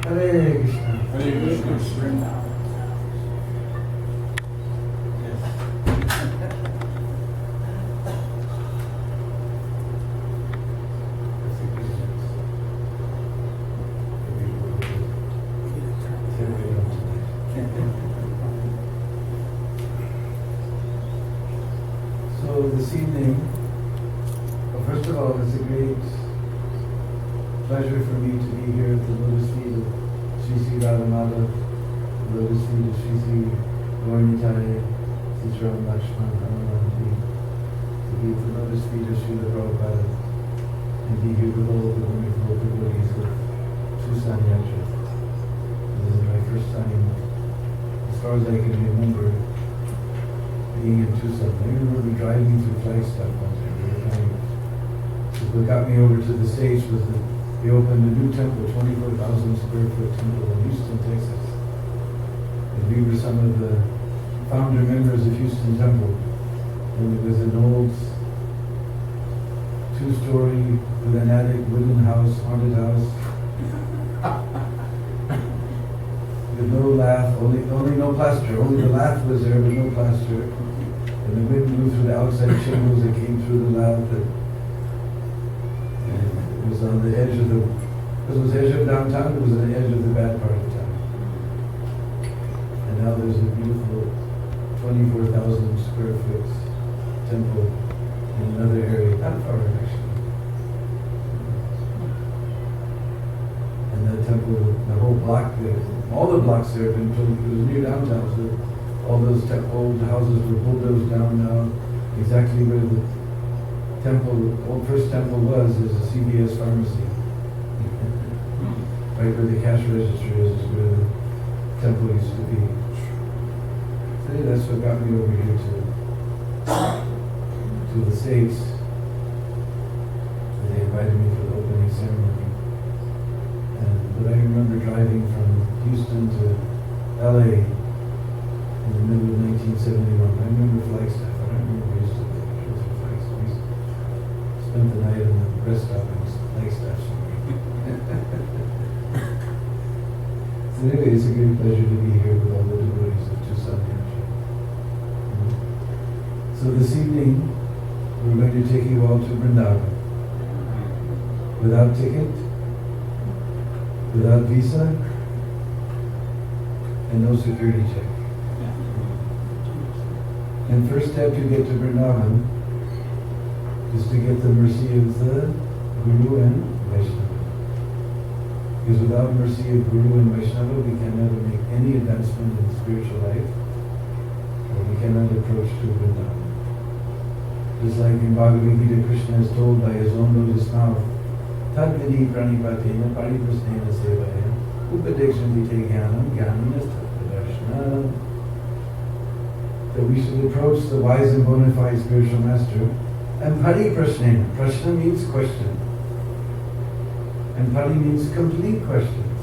Hare Krishna. Hare Krishna. So this evening, well, first of all, it's a great pleasure for me to be here at the lotus feet of Sri Sri Radhamada, the lotus feet of Sri Sri Gaurnitai, Sri Ram Lakshman, Hanumanji, to be at the lotus feet of Srila Prabhupada, and be here with all the wonderful devotees of Tucson Yatra. This is my first time, as far as I can remember, being in Tucson. I remember driving through Flagstaff once. What got me over to the States was that they opened a new temple, 24,000 square foot temple in Houston, Texas. And we were some of the founder members of Houston Temple. And it was an old two-story with an attic, wooden house, haunted house. With no lath, only no plaster. Only the lath was there, but no plaster. And the wind blew through the outside shingles that came through the lath. It was on the edge of the edge of downtown. It was on the edge of the bad part of town. And now there's a beautiful 24,000 square foot temple in another area, not far actually. And that temple, the whole block there, all the blocks there have been built. It was near downtown, so all those old houses were bulldozed down now, exactly where the first temple was a CVS pharmacy. Right where the cash register is where the temple used to be. So that's what got me over here to the States. They invited me for the opening ceremony. But I remember driving from Houston to LA in the middle of 1971. I remember Flagstaff. I don't remember where I used to live. It was in Flagstaff. We spent the night in the rest stop in Flagstaff somewhere. So anyway, it's a great pleasure to be here with all the devotees of Tucson. So this evening, we're going to take you all to Vrindavan. Without ticket, without visa, and no security check. And first step to get to Vrindavan is to get the mercy of the Guru and Vaishnava. Because without mercy of Guru and Vaishnava, we can never make any advancement in spiritual life, or we cannot approach to Vrindavan. Just like in Bhagavad Gita, Krishna is told by his own lotus mouth, Tad vidi pranipatena pariprasnena sevaya upadekshante te jnanam jnanina tattvadarshana. That we should approach the wise and bona fide spiritual master. And pariprasnena, prashna means question. And pari means complete questions.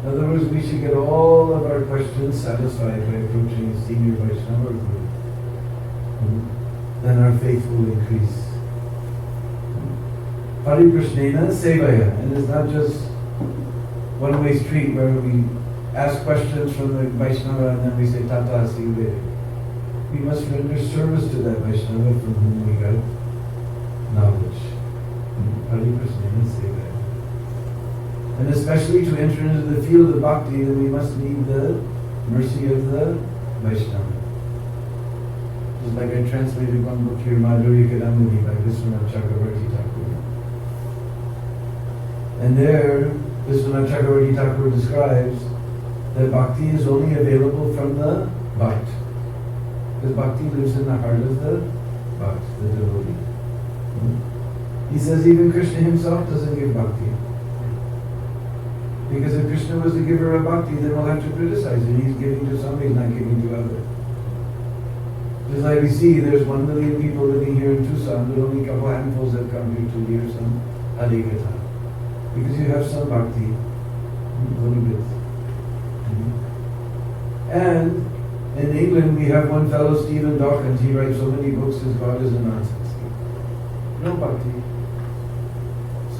In other words, we should get all of our questions satisfied by approaching a senior Vaishnava or Guru. Then our faith will increase. Pariprasnena sevaya, and it's not just one-way street where we ask questions from the Vaishnava and then we say tata, see you later. We must render service to that Vaishnava from whom we got knowledge. Pariprasnena sevaya. And especially to enter into the field of bhakti, then we must need the mercy of the Vaishnava. Just like I translated one book here, Madhurya Kadambini by Vishwanath Chakravarti Thakur. And there, Vishwanath Chakravarti Thakur describes that bhakti is only available from the bhakt. Because bhakti lives in the heart of the bhakt, the devotee. He says even Krishna himself doesn't give bhakti. Because if Krishna was the giver of bhakti, then we'll have to criticize it. He's giving to some, he's not giving to others. Just like we see, there's 1 million people living here in Tucson, but only a couple handfuls have come here to hear some Hare Katha. Because you have some bhakti, a little bit. And in England, we have one fellow, Stephen Dawkins. He writes so many books, his God is a nonsense. No bhakti.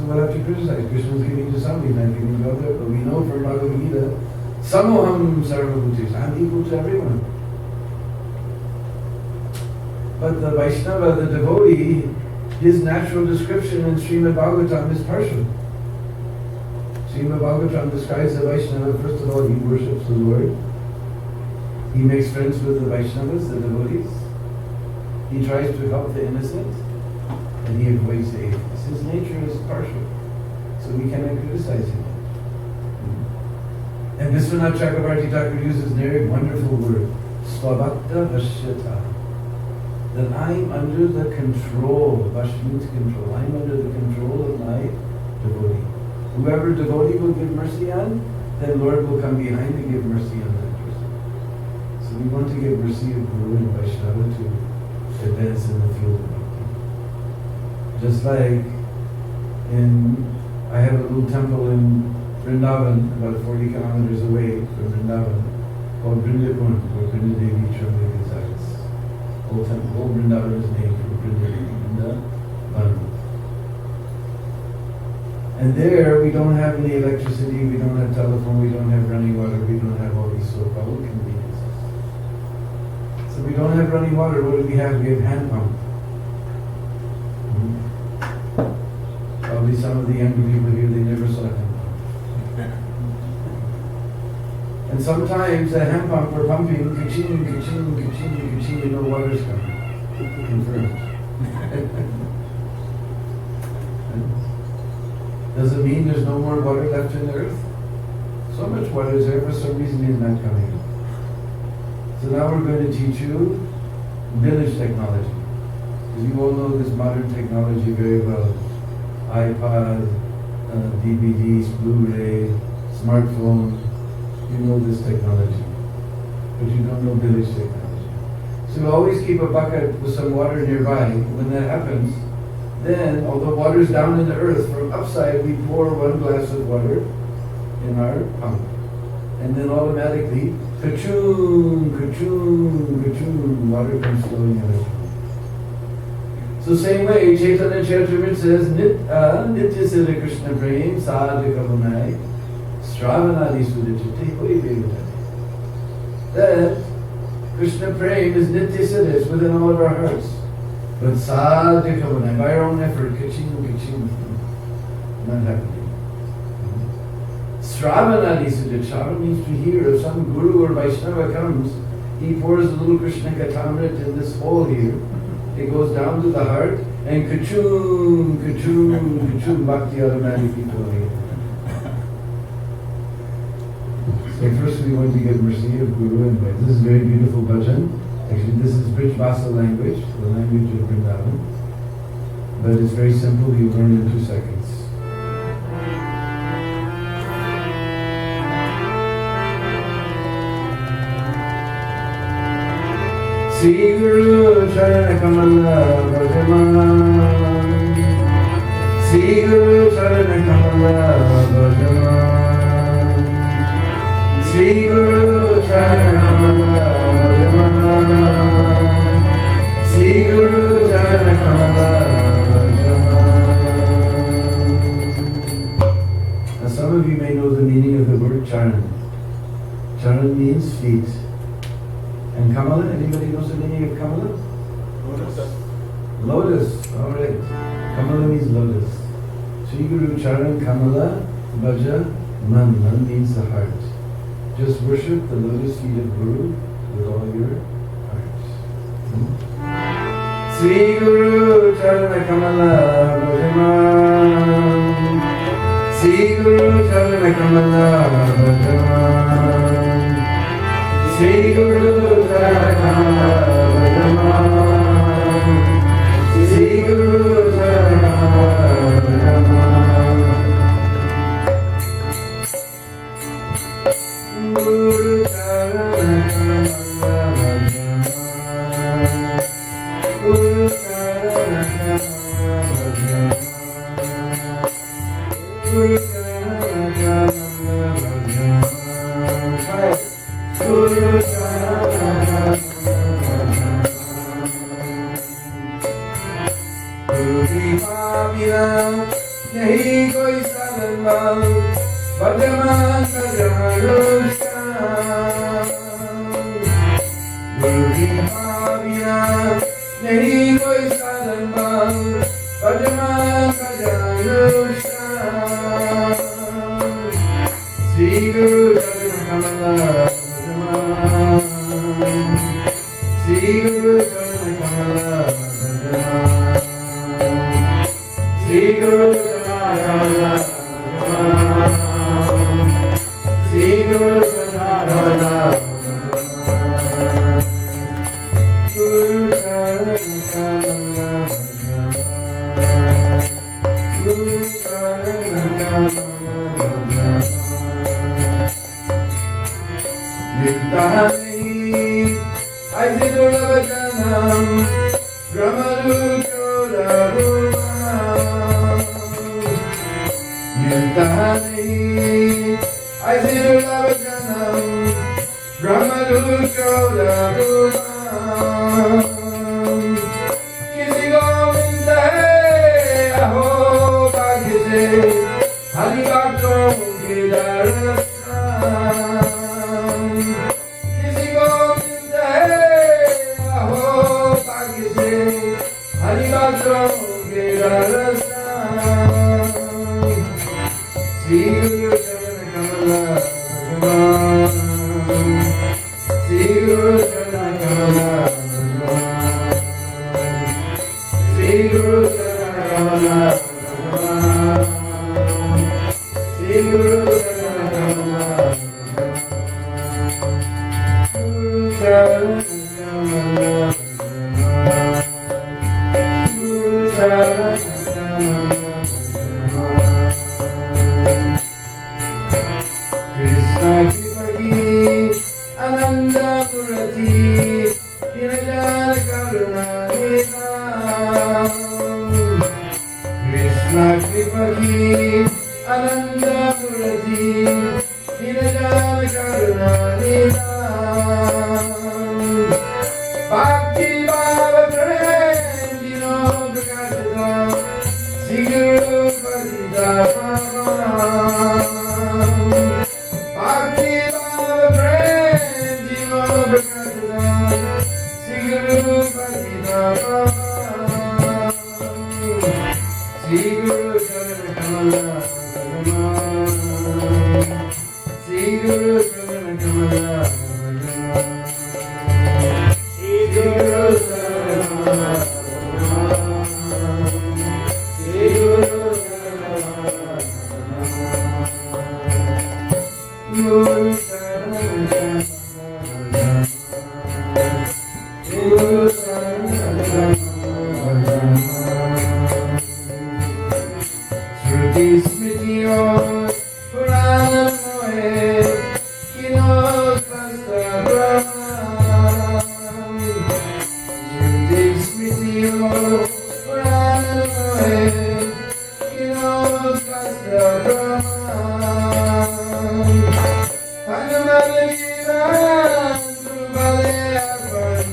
So we'll have to criticize. Krishna is giving to some, he's not giving to others. But we know from Bhagavad Gita, Samoham Sarvabhutesh, I'm equal to everyone. But the Vaishnava, the devotee, his natural description in Srimad Bhagavatam is partial. Srimad Bhagavatam describes the Vaishnava, first of all, he worships the Lord. He makes friends with the Vaishnavas, the devotees. He tries to help the innocent, and he avoids the atheists. His nature is partial, so we cannot criticize him. And Vishwanath Chakravarti Thakur uses a very wonderful word, Svabhakta Vashyata. That I'm under the control, Vash means control, I'm under the control of my devotee. Whoever devotee will give mercy on, then Lord will come behind and give mercy on that person. So we want to give mercy of Guru and Vaishnava to advance in the field of bhakti. Just like I have a little temple in Vrindavan, about 40 kilometers away from Vrindavan, called Vrindavan, where Vrindadevi Trembling resides. Whole Vrindavan is named for Deena Bandhu. And there we don't have any electricity, we don't have telephone, we don't have running water, we don't have all these so-called conveniences. So we don't have running water, what do we have? We have hand pump. Probably some of the younger people here, they never saw a hand pump. And sometimes a hand pump we're pumping, ka-ching, ka-ching, ka-ching, ka-ching, you know water's coming. Confirmed. Does it mean there's no more water left in the earth? So much water is there, for some reason it's not coming. So now we're going to teach you village technology. Because you all know this modern technology very well. iPod, DVDs, Blu-ray, smartphone. You know this technology. But you don't know village technology. So we always keep a bucket with some water nearby. When that happens, then, although water is down in the earth, from upside we pour one glass of water in our pump. And then automatically, ka-choom, ka-choom, ka-choom, water comes flowing out. So same way, Chaitanya Charitamrita says, Nitya Siddha Krishna Prem, Sadhika Bhanai, Sravanadi Sudachite, Hoi Vegatati. That Krishna Prem is Nitya Siddha, it's within all of our hearts. But sadhika bhanai, by our own effort, ka-ching, not happening. Sravanadi Sudachite, Shravan means to hear. If some Guru or Vaishnava comes, he pours a little Krishna Katamrit in this hole here. It goes down to the heart, and ka-choom, ka-choom, ka-choom, bhakti automatically flowing. So first we want to get mercy of Guru and Vaishnava. This is very beautiful bhajan. Actually, this is Brij Bhasa language, the language of Vrindavan. But it's very simple, you learn in 2 seconds. Sri Guru Charana Kamala Bhajaman, Sri Guru Charana Kamala Bhajaman, Sri Guru Charana Kamala Bhajaman, Sri Guru Charana Kamala Bhajaman. Now some of you may know the meaning of the word Charan. Charan means feet. And Kamala, anybody knows the meaning of Kamala? Lotus. Lotus, alright. Kamala means lotus. Sri Guru Charan Kamala Bhaja Man. Man means the heart. Just worship the lotus feet of Guru with all your heart. Sri Guru Charana Kamala Bhaja Man. Sri Guru Charana Kamala Bhaja Man. Sri Guru Charana Kamala Bhaja Man. Sri Guru Charana Kamala Bhaja Man. Guru Charana Kamala Bhaja Man. Guru Charana Kamala Bhaja Man. Guru Charana Kamala Bhaja Man. Guru Charana Kamala Bhaja Man. Bhajaman Kajanushka Guru Kripa Bina Nahi koi sadhan bal Bhajaman Kajanushka Sri Guru Charan Kamala Bhajaman Sri Guru Charan Kamala Bhajaman Sri Guru Charan Kamala Sri Guru Charan Kamala Guru Charan Kamala Guru Charan Kamala Nirtahani Aise Durlabha Janam Brahmaru Chodarumam Nirtahani Aise Durlabha Janam Brahmaru Chodarumam Kisi ko milta hai aho bhagya se Hari baaton ke darshan Kisi ko milta hai aho bhagya se Hari baaton ke darshan Sri Guru Charan Kamala Bhajaman Sri Guru Charan Kamala Sri Guru Charan Kamala Sri Guru Charan Kamala Guru Charan Kamala Guru Charan Kamala Krishna Kripaki Ananda Murati Dinajana Karuna Nidam Krishna Kripaki Ananda Murati Dinajana Karuna Nidam Bhakti Bhava Prem Dino Prakashita Sri Guru Padita Pavam Bhakti Bhava Prem Dino Prakashita Sri Guru Padita Pavam Sri Guru Charan Kamala Bhajaman Sri Guru Charan Kamala Bhajaman Sri Guru Charan Kamala Bhajaman Sri Guru Charan Kamala Guru Charan Kamala Guru Charan Kamala Shruti Smriti Aur Purana Mohe Kino Sasta Brahman Shruti Smriti Aur Purana Mohe Kino Sasta Brahman Hanuman Vivan Drupale Apan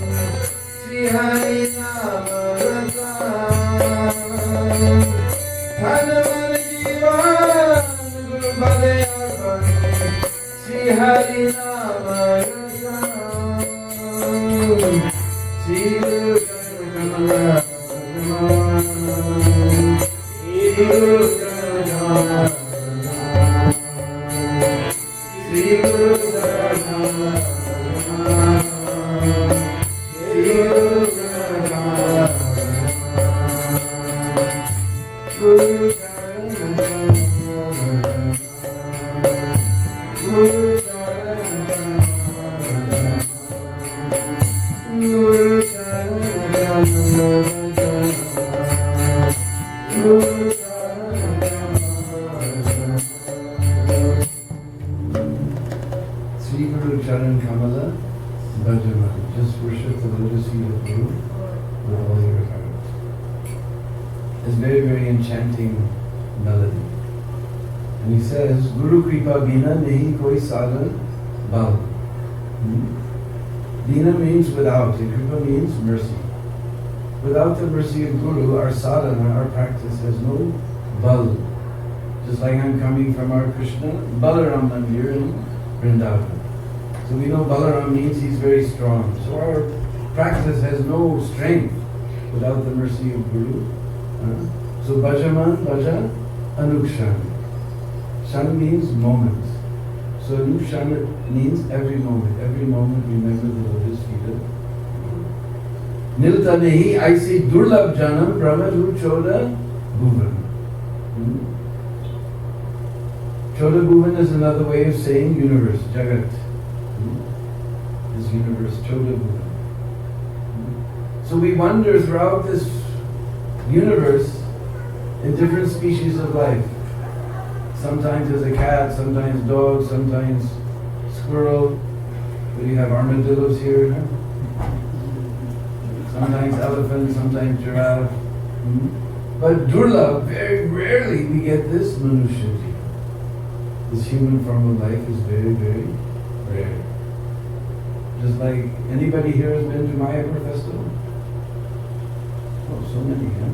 Sri Hari Nama Ratan Hanuman Vivan Drupale Apan Sri Hari Nama Ratan Sri Guru Charan Kamala Bhajaman Sri Guru Charan Kamala Sri Guru Charan Kamala Sri Guru Charan Kamala Guru Charan Kamala Guru Charan Kamala Guru Charan Kamala Guru Charan Kamala Sri Guru Charan Kamala Bhajaman. Just worship the lotus feet of Guru with all your heart. It's very, very enchanting melody. And he says, Guru Kripa Bina Nahi Koi Sadhan Bal. Dina means without, and Kripa means mercy. Without the mercy of Guru, our sadhana, our practice has no bal. Just like I'm coming from our Krishna Balaram Mandir in Vrindavan. So we know Balaram means he's very strong. So our practice has no strength without the mercy of Guru. So Bhajaman, Bhaja, Anukshan. Shan means moment. So Anukshan means every moment. Every moment remember the lotus feet of Nilta Nehi, I say Durlabh Janam, Brahmadu Choda Bhuvan. Choda Bhuvan is another way of saying universe, Jagat. This universe, Choda Bhuvan. So we wander throughout this universe in different species of life. Sometimes as a cat, sometimes dog, sometimes squirrel. We have armadillos here. Sometimes elephant, sometimes giraffe. But Durlabh, very rarely we get this Manushya. This human form of life is very, very rare. Just like anybody here has been to Mayapur festival? Oh, so many, huh?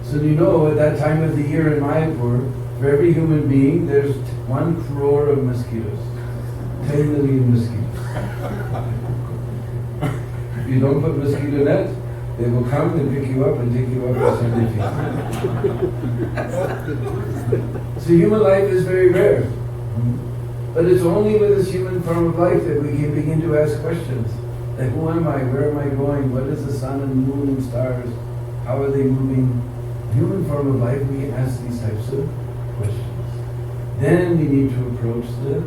So you know, at that time of the year in Mayapur, for every human being, there's 1 crore of mosquitoes. 10 million mosquitoes. If you don't put mosquito net, they will come and pick you up and take you up to Sunday feast. So human life is very rare. But it's only with this human form of life that we can begin to ask questions. Like, who am I? Where am I going? What is the sun and moon and stars? How are they moving? Human form of life, we can ask these types of questions. Then we need to approach the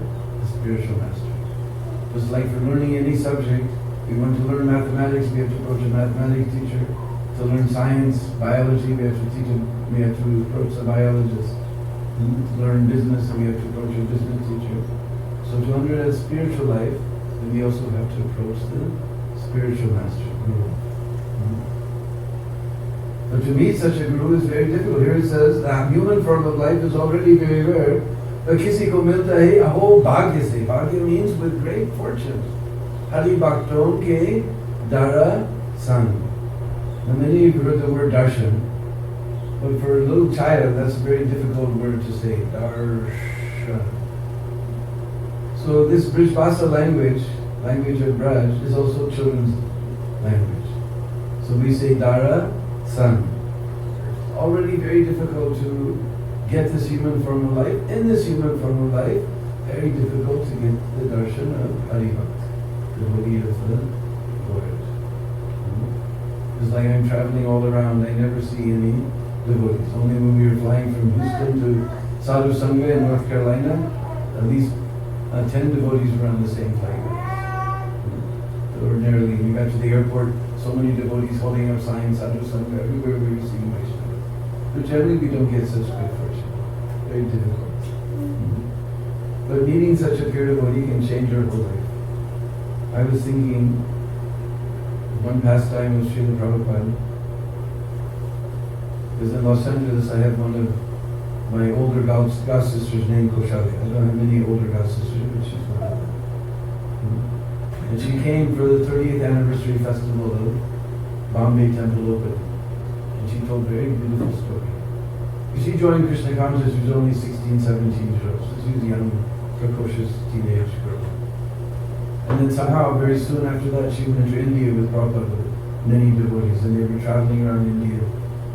spiritual master. Just like for learning any subject, we want to learn mathematics, we have to approach a mathematics teacher. To learn science, biology, we have to approach the biologist. To learn business, we have to approach a business teacher. So to learn a spiritual life, then we also have to approach the spiritual master, Guru. But to meet such a Guru is very difficult. Here it says, the human form of life is already very rare. But kisi ko milta hai aho bhagya se. Bhagya means with great fortune. Hari bhakton ke dara san. Now many of you heard the word darshan. But for a little child, that's a very difficult word to say. Darshan. So this Brijbhasa language of Braj, is also children's language. So we say Dara, son. Already very difficult to get this human form of life. In this human form of life, very difficult to get the darshan of Haribhakt, the devotee of the Lord. It's like I'm traveling all around, I never see any devotees. Only when we were flying from Houston to Sadhu Sangha in North Carolina, at least 10 devotees were on the same flight. Ordinarily, we got to the airport, so many devotees holding up signs, Sadhu Sangha, everywhere we were seeing Vaishnava. But generally we don't get such good fortune. Very difficult. But meeting such a pure devotee can change our whole life. I was thinking, one pastime was Srila Prabhupada. Because in Los Angeles I have one of my older god sisters named Koshali. I don't have many older god sisters, but she's one of them. And she came for the 30th anniversary festival of Bombay Temple Open. And she told a very beautiful story. She joined Krishna consciousness, she was only 16, 17 years old. So she was a young, precocious teenage girl. And then somehow, very soon after that, she went to India with Prabhupada with many devotees. And they were traveling around India.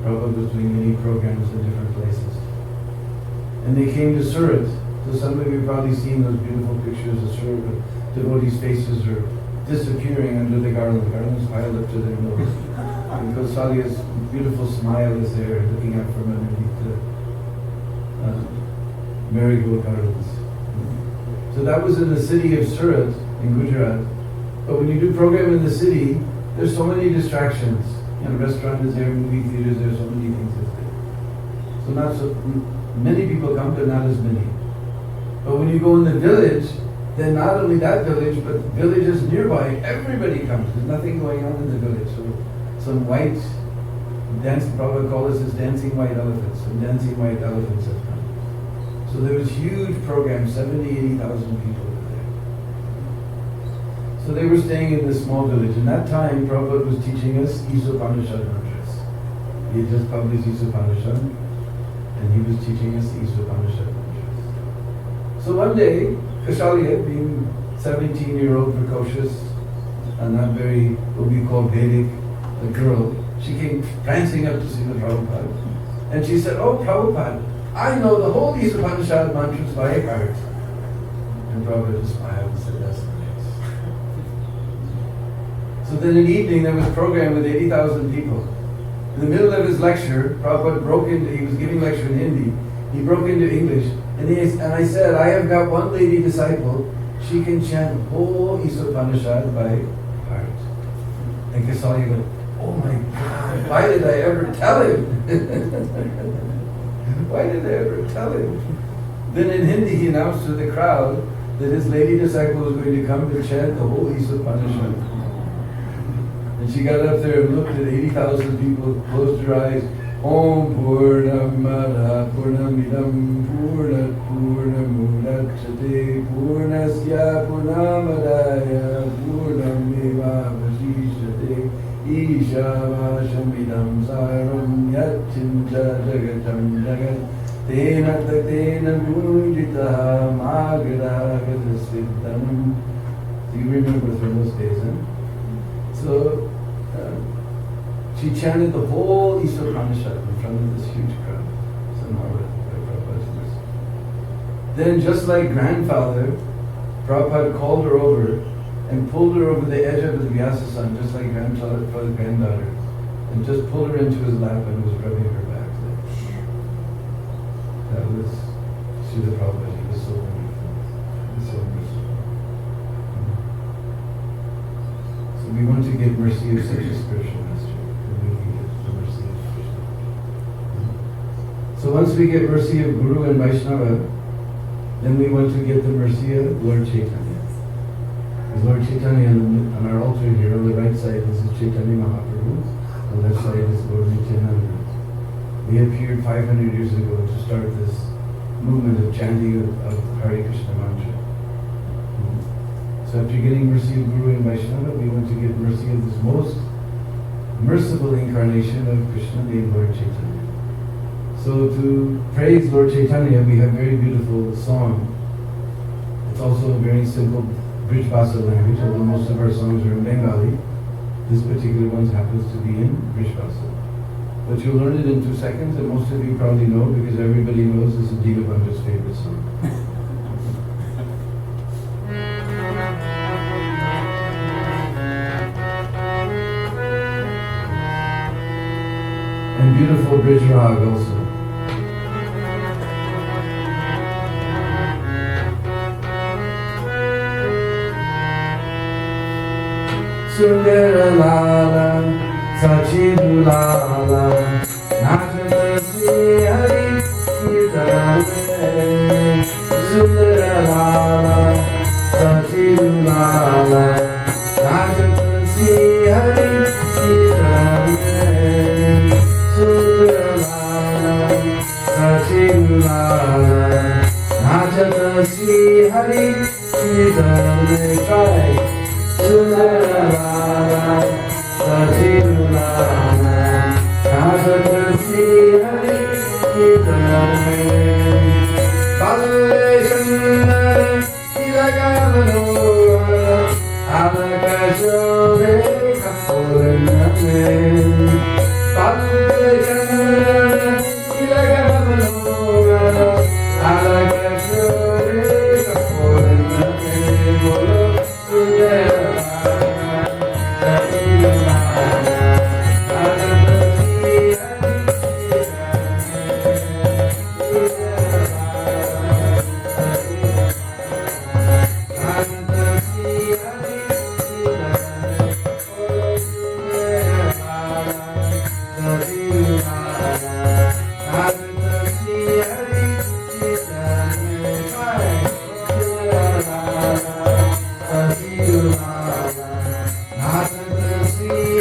Prabhupada was doing many programs in different places. And they came to Surat. So some of you have probably seen those beautiful pictures of Surat with devotees' faces are disappearing under the garland. The garland is piled up to their nose. And Kausalia's beautiful smile is there, looking up from underneath the marigold garlands. So that was in the city of Surat, in Gujarat. But when you do program in the city, there's so many distractions. You know, restaurant is there, movie theaters, there's so many things that's there. So not so many people come, but not as many. But when you go in the village, then not only that village, but villages nearby, everybody comes. There's nothing going on in the village. So some white dance, Prabhupada called us as dancing white elephants. Some dancing white elephants have come. So there was huge program, 70,000, 80,000 people were there. So they were staying in this small village. In that time, Prabhupada was teaching us Isopanishad mantras. He had just published Isopanishad. and he was teaching us the East Upanishad mantras. So one day, Kaushalya, being 17-year-old precocious and not very, what we call Vedic, a girl, she came prancing up to see the Prabhupada. And she said, "Oh Prabhupada, I know the whole East Upanishad mantras by heart." And Prabhupada just smiled and said, "That's nice." So then in the evening there was a program with 80,000 people. In the middle of his lecture, Prabhupada broke into, he was giving lecture in Hindi, he broke into English, and I said, "I have got one lady disciple, she can chant the whole East Upanishad by heart." And Kaushalya went, "Oh my God, why did I ever tell him?" Why did I ever tell him? Then in Hindi he announced to the crowd that his lady disciple was going to come to chant the whole East Upanishad. And she got up there and looked at 80,000 people, closed her eyes. Om Purnamada Purnamidam Purnat Purnamudachyate Purnasya Purnamadaya Purnameva Vashishyate Ishavashamidam Saram Yatchincha Jagatam Jagat Tena Tatena Gujitaha Magadagatasvidhanam. Do you remember from those days, huh? So she chanted the whole East Upanishad in front of this huge crowd. Then, just like grandfather, Prabhupada called her over and pulled her over the edge of the Vyasa-san, just like grandfather's granddaughter, and just pulled her into his lap and was rubbing her back. That was Srila Prabhupada. He was so wonderful. He was so merciful. So we want to get mercy of such a spiritual master. So once we get mercy of Guru and Vaishnava, then we want to get the mercy of Lord Chaitanya. Because Lord Chaitanya on our altar here, on the right side, this is Chaitanya Mahaprabhu. On the left side is Lord Nityananda. They appeared 500 years ago to start this movement of chanting of Hare Krishna mantra. So after getting mercy of Guru and Vaishnava, we want to get mercy of this most merciful incarnation of Krishna named Lord Chaitanya. So to praise Lord Chaitanya, we have a very beautiful song. It's also a very simple Brij Bhasa language, although most of our songs are in Bengali. This particular one happens to be in Brij Bhasa. But you'll learn it in 2 seconds, and most of you probably know because everybody knows this is Deena Bandhu's favorite song. And beautiful Brij Rag also. Sundara Lala, Sachidu Lala, Nachata Sri Hari Kirtane. Sundara Lala, Sachidu Lala, Nachata Sri Hari Kirtane. Sundara Lala, Sachidu Lala, Nachata Sri Hari Kirtane. Try. Sundara Lala, Sachidu Lala, Nachata Sri Hari Kirtane. Balle Chandara Tilaka Manohara, Alaka Shobhe Kaporaname. Balle Chandara Tilaka Manohara, Alaka Shobhe Kaporaname. Bolo Sundara.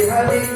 Hare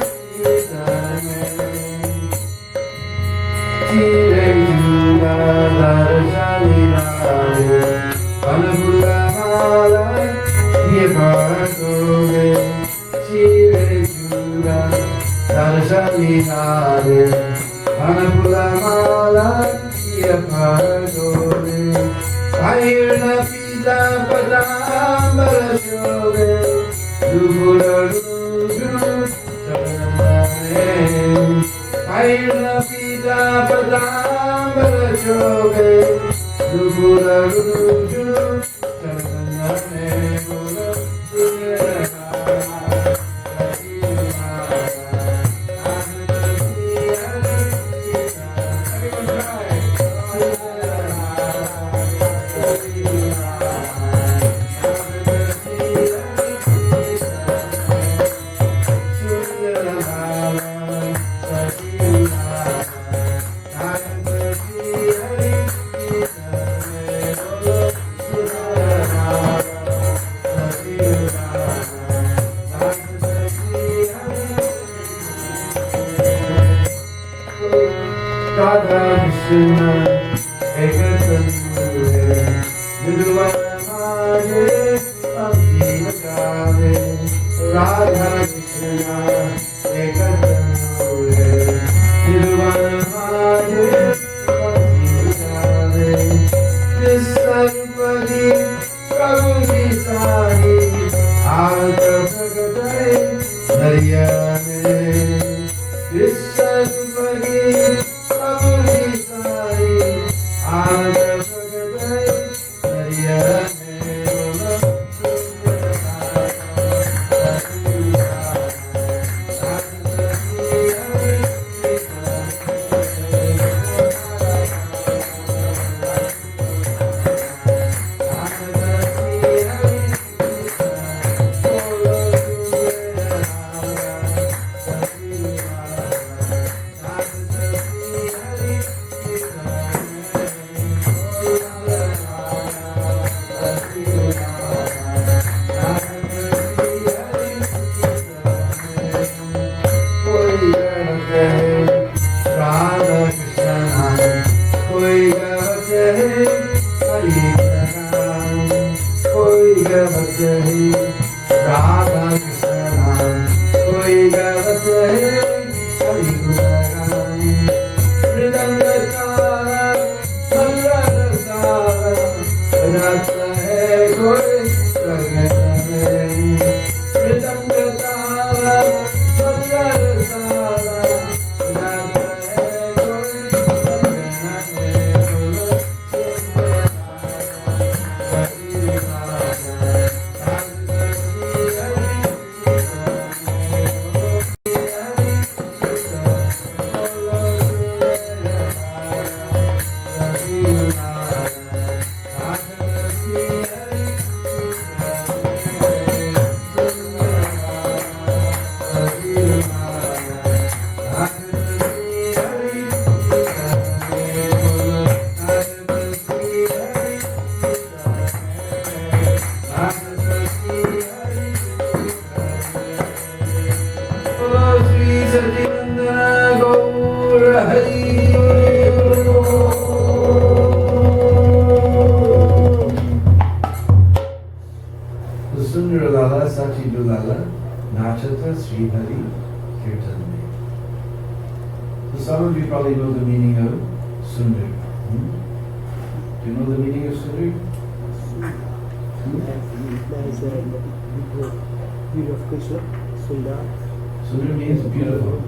Sundar means beautiful.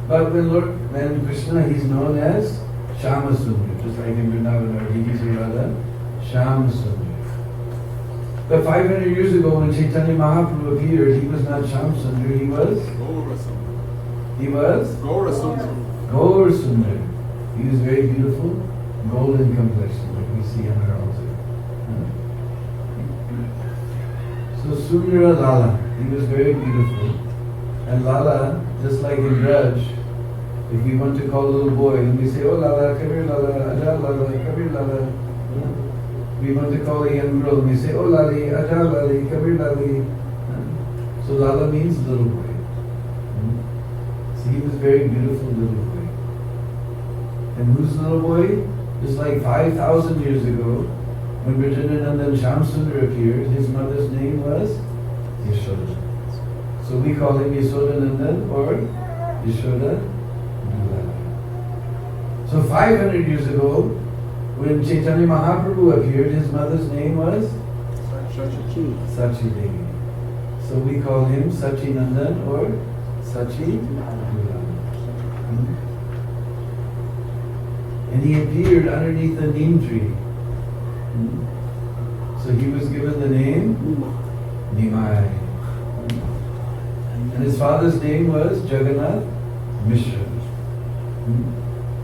But when Krishna, he's known as Shama Sundar, just like in Vrindavan or D.D. Radha, Shama Sundar. But 500 years ago when Chaitanya Mahaprabhu appeared, he was not Shama Sundar, he was? Gaura Sundar. He was? Gaura Sundar. Gaura Sundar. He was very beautiful, golden complexion, like we see on our altar. So Sundara Lala, he was very beautiful. And Lala, just like in Raj, if we want to call a little boy, and we say, oh Lala, come here Lala, Aja Lala, come here Lala. We want to call a young girl, and we say, oh Lali, Aja Lali, come here Lali. So Lala means little boy. So he was very beautiful little boy. And who's little boy? Just like 5,000 years ago, when Brajanandan Shamsundar appeared, his mother's name was Yashoda. So we call him Yashodanandan or Yashoda Dulala. So 500 years ago, when Chaitanya Mahaprabhu appeared, his mother's name was Sachi Devi. So we call him Sachinandan or Sachi. And he appeared underneath a neem tree. So he was given the name Nimai. And his father's name was Jagannath Mishra.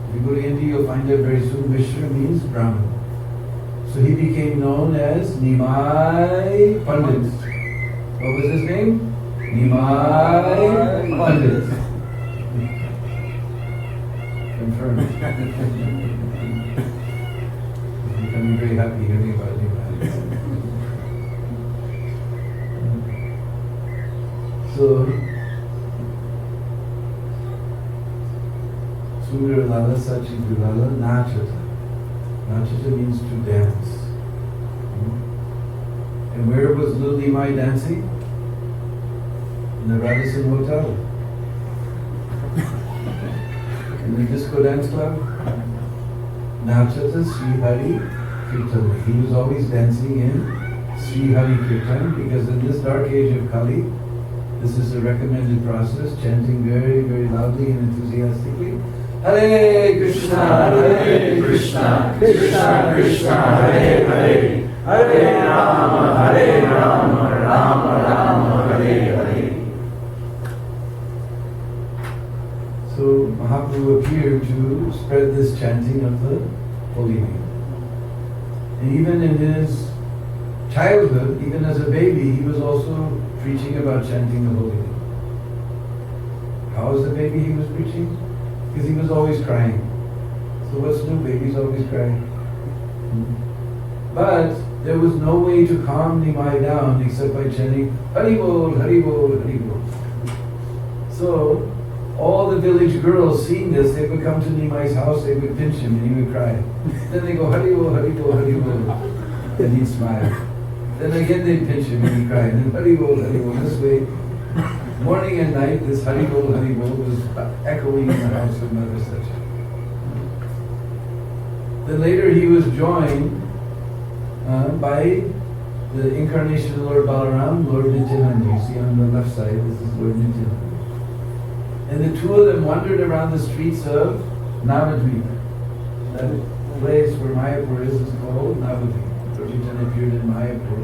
If you go to India, you'll find out very soon Mishra means Brahman. So he became known as Nimai Pandit. What was his name? Nimai Pandit. Confirmed. He's becoming very happy hearing about Nimai. So, Sundaralala Sachi Dulala Nachata. Nachata means to dance. And where was little Nimai dancing? In the Radisson Hotel. In the disco dance club. Nachata Sri Hari Kirtan. He was always dancing in Sri Hari Kirtan because in this dark age of Kali, this is a recommended process, chanting very, very loudly and enthusiastically. Hare Krishna, Hare Krishna, Krishna Krishna, Hare Hare, Hare Rama, Rama Rama, Hare Hare. So Mahaprabhu appeared to spread this chanting of the holy name. And even in his childhood, even as a baby, he was also preaching about chanting the holy name. How was the baby he was preaching? Because he was always crying. So what's new? Babies always crying. But there was no way to calm Nimai down except by chanting Hari Bol, Hari Bol, Hari Bol. So all the village girls seeing this, they would come to Nimai's house, they would pinch him and he would cry. Then they go Hari Bol, Hari Bol, Hari Bol. And he'd smile. Then again they'd pinch him and he'd cry. And then Hari Bol, Hari Bol. This way, morning and night, this Hari Bol was echoing in the house of Mother Sachi. Then later he was joined by the incarnation of Lord Balaram, Lord Nityananda. You see on the left side, this is Lord Nityananda. And the two of them wandered around the streets of Navadvip. That place where Mayapur is called Navadvip. Lord Nityananda appeared in Mayapur.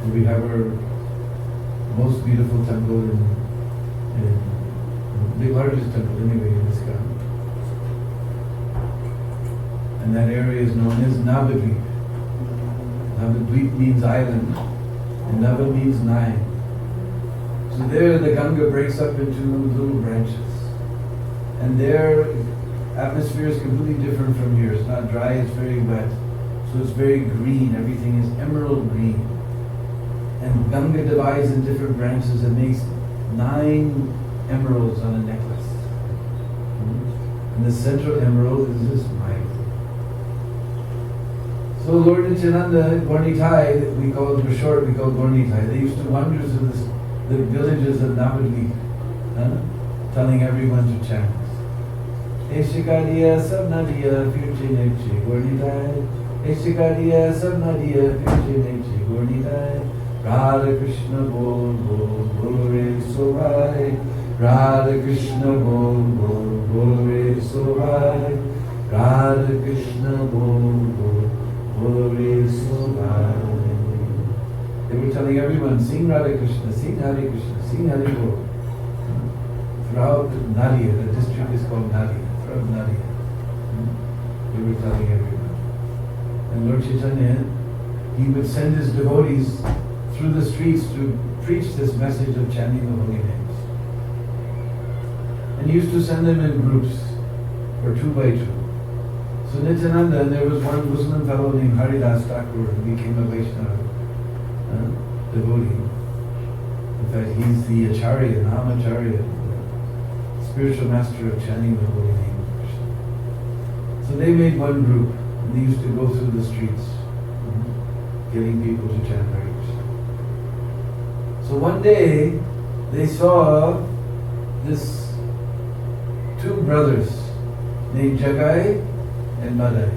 And we have our most beautiful temple in the largest temple anyway in this town. And that area is known as Navadvip. Navadvip means island, and Nava means 9. So there the Ganga breaks up into little branches. And their atmosphere is completely different from here. It's not dry, it's very wet. So it's very green, everything is emerald green. And Ganga divides in different branches and makes 9 emeralds on a necklace. And the central emerald is this Maya. So Lord Nityananda, Gornitai, we call it for short, we call Gornitai. They used to wander through the villages of Navadvip, telling everyone to chant. Eshikadiya Sabnadiya Firche Nekchi Gornitai. Eshikadiya Sabnadiya Firche Nekchi Gornitai. Radha Krishna Bol Bol Bol Re Sohai. Radha Krishna Bol Bol Bol Re Sohai. Radha Krishna Bol Bol Bol Re Sohai. They were telling everyone, sing Radha Krishna, sing Hare Krishna, sing Hare Bol. Throughout Nadia, the district is called Nadia, throughout Nadia. They were telling everyone. And Lord Chaitanya, he would send his devotees through the streets to preach this message of chanting the holy names. And he used to send them in groups, or 2 by 2. So Nityananda, and there was one Muslim fellow named Haridas Thakur who became a Vaishnava devotee. In fact, he's the Acharya, Namacharya, the spiritual master of chanting the holy name of Krishna. So they made one group, and they used to go through the streets, getting people to chant Hare Krishna. So one day, they saw this 2 brothers named Jagai and Madai.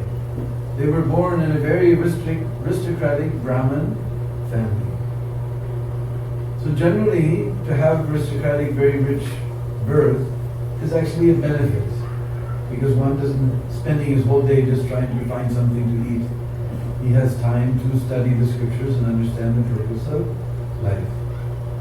They were born in a very aristocratic Brahmin family. So generally, to have aristocratic, very rich birth is actually a benefit, because one doesn't spending his whole day just trying to find something to eat. He has time to study the scriptures and understand the purpose of life.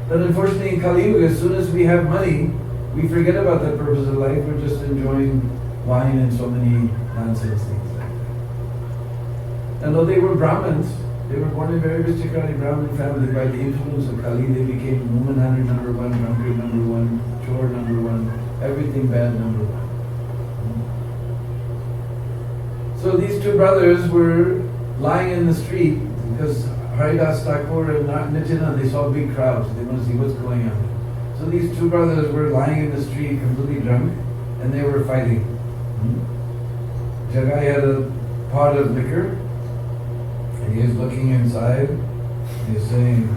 But unfortunately in Kali Yuga, as soon as we have money, we forget about the purpose of life. We're just enjoying wine and so many nonsense things like that. And though they were Brahmins, they were born in a very aristocratic Brahmin family. By the influence of Kali, they became woman hunter number one, drunkard number one, chore number one, everything bad number one. So these two brothers were lying in the street because Haridas Thakur and Nityananda, they saw big crowds. They want to see what's going on. So these two brothers were lying in the street completely drunk and they were fighting. Jagai had a pot of liquor and he was looking inside. He's saying,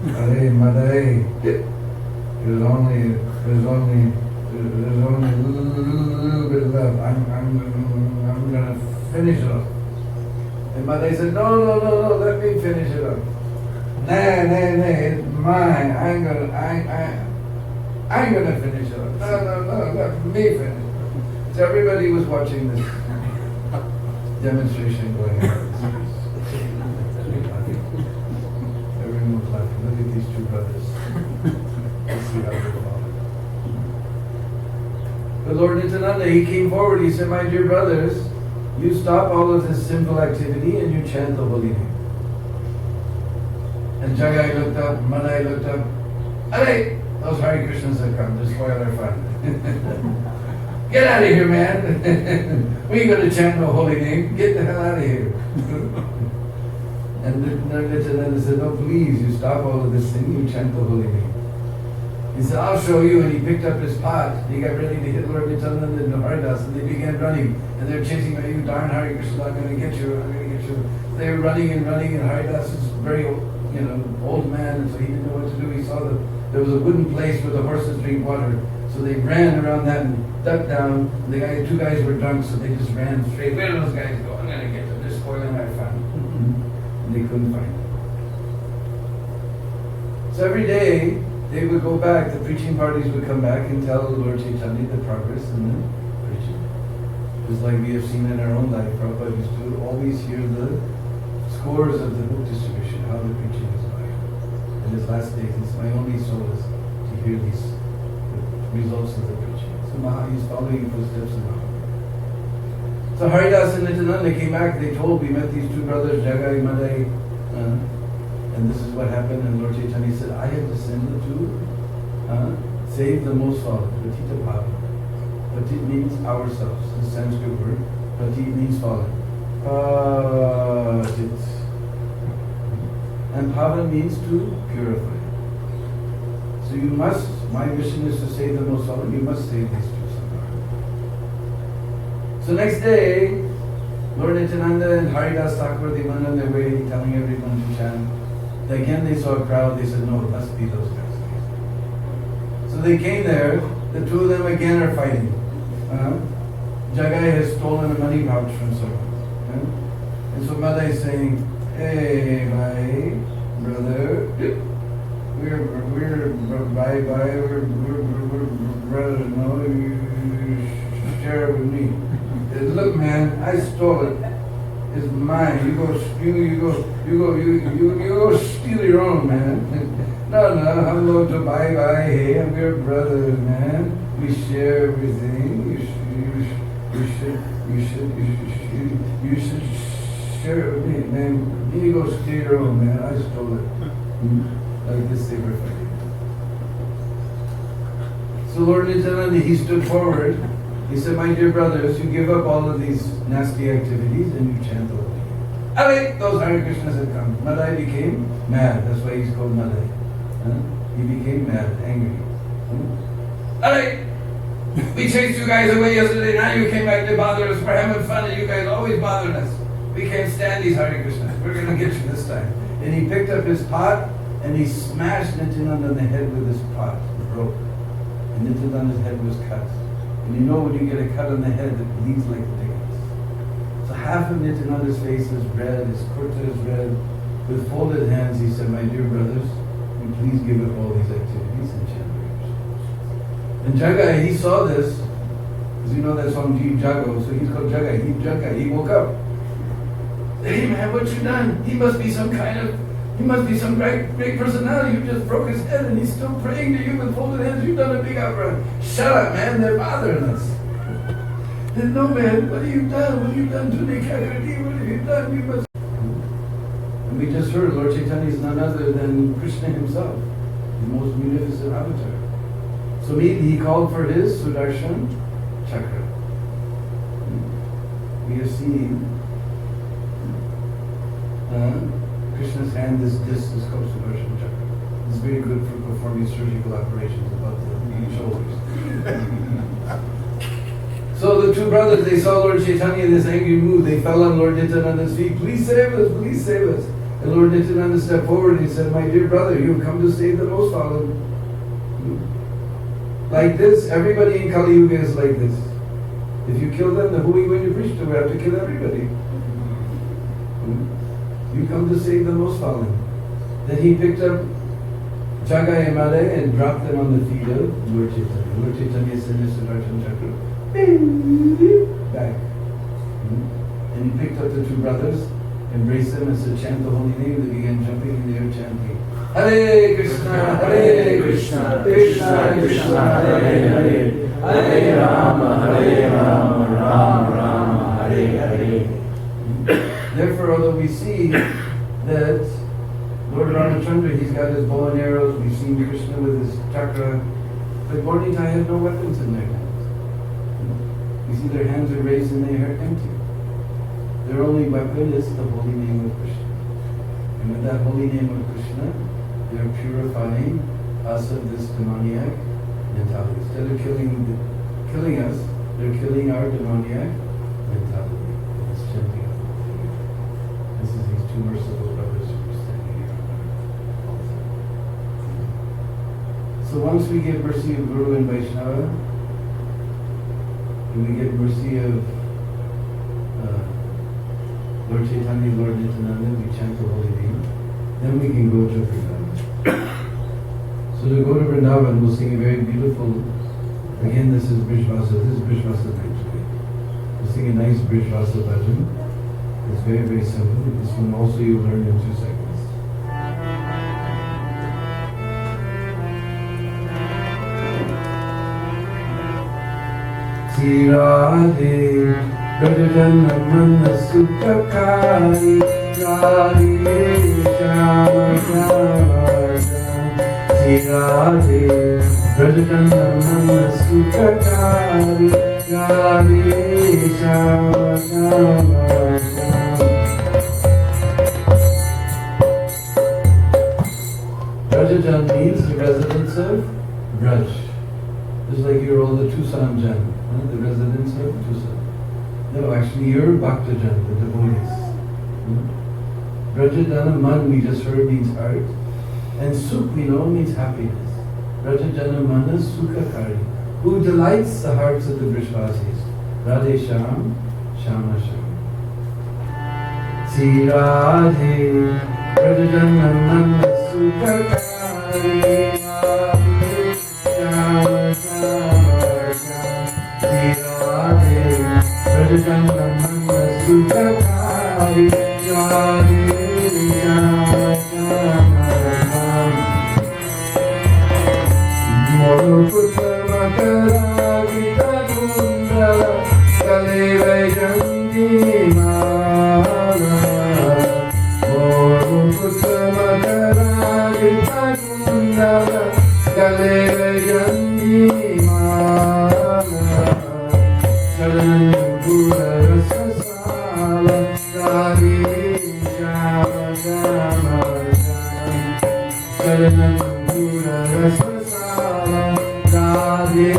Hare Madai, there's only a little bit left. I'm gonna finish it off. And Madai said, no, let me finish it up. Nah, it's mine. I'm gonna finish it up. No, let me finish it up. So everybody was watching this demonstration going on. Everyone was laughing. Look at these two brothers. Let's see how they follow. But Lord Nityananda, he came forward, he said, my dear brothers, you stop all of this sinful activity and you chant the holy name. And Jagai looked up, Madai looked up. Hare! Those Hare Krishnas have come to spoil our fun. Get out of here, man! We ain't going to chant no holy name. Get the hell out of here. And Nityananda said, no, please, you stop all of this thing, you chant the holy name. He said, I'll show you. And he picked up his pot. He got ready to hit Lord Nityananda and Haridas, and they began running. And they're chasing, you darn Hare Krishna, I'm going to get you, I'm going to get you. They were running, and Haridas is very old man, and so he didn't know what to do. He saw that there was a wooden place where the horses drink water. So they ran around that and ducked down. And two guys were drunk, so they just ran straight. Where do those guys go? I'm going to get them. They're spoiling our fun. And they couldn't find them. So every day, they would go back, the preaching parties would come back and tell Lord Chaitanya the progress in the preaching. Just like we have seen in our own life, Prabhupada used to always hear the scores of the book distribution, how the preaching is going. In his last days, it's my only solace to hear the results of the preaching. So he's following the footsteps of Mahaprabhu. So Haridas and Nityananda came back, they told, we met these two brothers, Jagai, Madai, and this is what happened. And Lord Chaitanya said, I have descended to save the most fallen, Patita Bhava. Patit means ourselves, the Sanskrit word. Patit means fallen. Patit. And Bhava means to purify. So you must, my mission is to save the most fallen, you must save these two somehow. So next day, Lord Nityananda and Haridas Thakur, they went on their way telling everyone to chant. Again they saw a crowd, they said, no, it must be those guys. So they came there, the two of them again are fighting. Jagai has stolen a money pouch from someone. And so Madai is saying, hey, my brother, we're brother, no, you share it with me. Look, man, I stole it. It's mine. You go steal your own, man. No, I'm going to bye, hey, and we're brothers, man. We share everything. You should share it with me, man. You go steal your own, man. I stole it. Like this, they were fighting. So Lord Nityananda, he stood forward. He said, my dear brothers, you give up all of these nasty activities and you chant the holy name. Hare! Those Hare Krishnas had come. Madai became mad. That's why he's called Madai. He became mad, angry. Hare! We chased you guys away yesterday. Now you came back to bother us. We're having fun and you guys always bothering us. We can't stand these Hare Krishnas. We're going to get you this time. And he picked up his pot and he smashed Nityananda on the head with his pot. It broke. And Nityananda's head was cut. And you know when you get a cut on the head, it bleeds like dickens. So half of Nityananda's face is red, his kurta is red. With folded hands, he said, "My dear brothers, will you please give up all these activities and chant prayers." And Jagai, he saw this, because you know that song Jeev Jago, so he's called Jagai. He woke up. "Hey man, what you done? He must be some great personality. You just broke his head and he's still praying to you with folded hands. You've done a big opera." "Shut up, man, they're bothering us." And "No man, what have you done? What have you done to me, Kakarati? What have you done? You must..." And we just heard Lord Chaitanya is none other than Krishna himself, the most munificent avatar. So immediately he called for his Sudarshan Chakra. We have seen Krishna's hand, this is called Sudarshan Chakra. It's very good for performing surgical operations about the shoulders. So the two brothers, they saw Lord Chaitanya in this angry mood. They fell on Lord Nityananda's feet. "Please save us, please save us." And Lord Nityananda stepped forward and he said, "My dear brother, you have come to save the most fallen." Like this, everybody in Kali Yuga is like this. If you kill them, then who are you going to preach to? We have to kill everybody. You come to save the most fallen. Then he picked up Jagai and Malay and dropped them on the feet of Lord Chaitanya. Lord Chaitanya said, "Sudarshan Chakra, back." And he picked up the two brothers, embraced them and said, "Chant the holy name." They began jumping in the air chanting, "Hare Krishna, Hare Krishna, Krishna Krishna, Hare Hare, Hare Rama, Rama Rama, Hare Hare." Therefore, although we see that Lord Ramachandra, he's got his bow and arrows, we've seen Krishna with his chakra, but Gornitai have no weapons in their hands. You see their hands are raised and they are empty. Their only weapon is the holy name of Krishna. And with that holy name of Krishna, they are purifying us of this demoniac mentality. Instead of killing us, they're killing our demoniac mentality. It's chanting of the holy name. This is these two merciful brothers who are standing here on our altar. So once we get mercy of Guru and Vaishnava, and we get mercy of Lord Chaitanya, Lord Nityananda, we chant the holy name, then we can go to Vrindavan. So to go to Vrindavan, we'll sing a very beautiful, again this is Brishvasa, this is Brishvasa night today. We'll sing a nice Brishvasa bhajan. It's very, very simple. This one also you learn in 2 seconds. Sri Radhe Brajajana Mana Sukakari Radhe Shama Shama Sri Radhe Brajajana Mana Sukakari Radhe Shama Shama. Brajajan means the residence of Braj. Just like you're all the Tucson Jan, the residents of Tucson. No, actually you're Bhaktajan, the devotees. Brajajana Man, we just heard, means heart. And Sukh, we know, means happiness. Brajajana Mana Sukhakari, who delights the hearts of the Vrishvasis. Radhe Sham, Shama Sham. Sri Radhe Brajajana Mana Sukhakari Radhe Shama Shama Sham. Sri Radhe Brajajana Mana Sukhakari Radhe Shama Shama Moro Putra Makara Gita Gunda Kale Vajanti Mala Moro Putra Makara Gita Gunda Kale Vajanti Mala Sharan Gura Rasa Sala Radhe Shama Shama Sharan Gura Rasa Radhe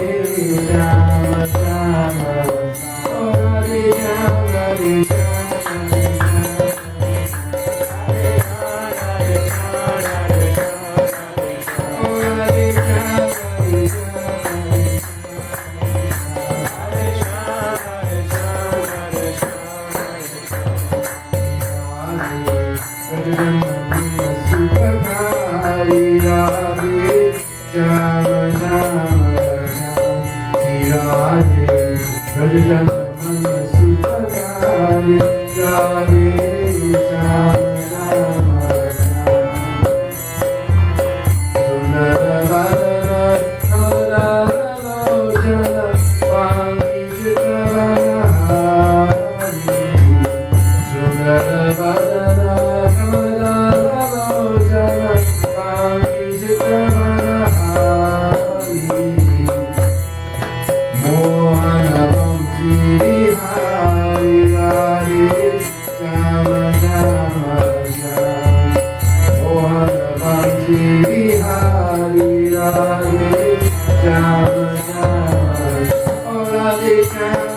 Shama Shama Oh Radhe Shama Radhe Shama Oh Radhe Shama Radhe Shama Sukakari Radhe Shama Shama Radhe Rajajanamana Sukakari Radhe Shama Shama Sundaravadana Kamadalochana Pankijitavahari Sundaravadana Kamadalochana Pankijitavahari Mohanam Hari Hari Shama Shama Mohanam Hari Hari Shama Shama Oh Radhe Shama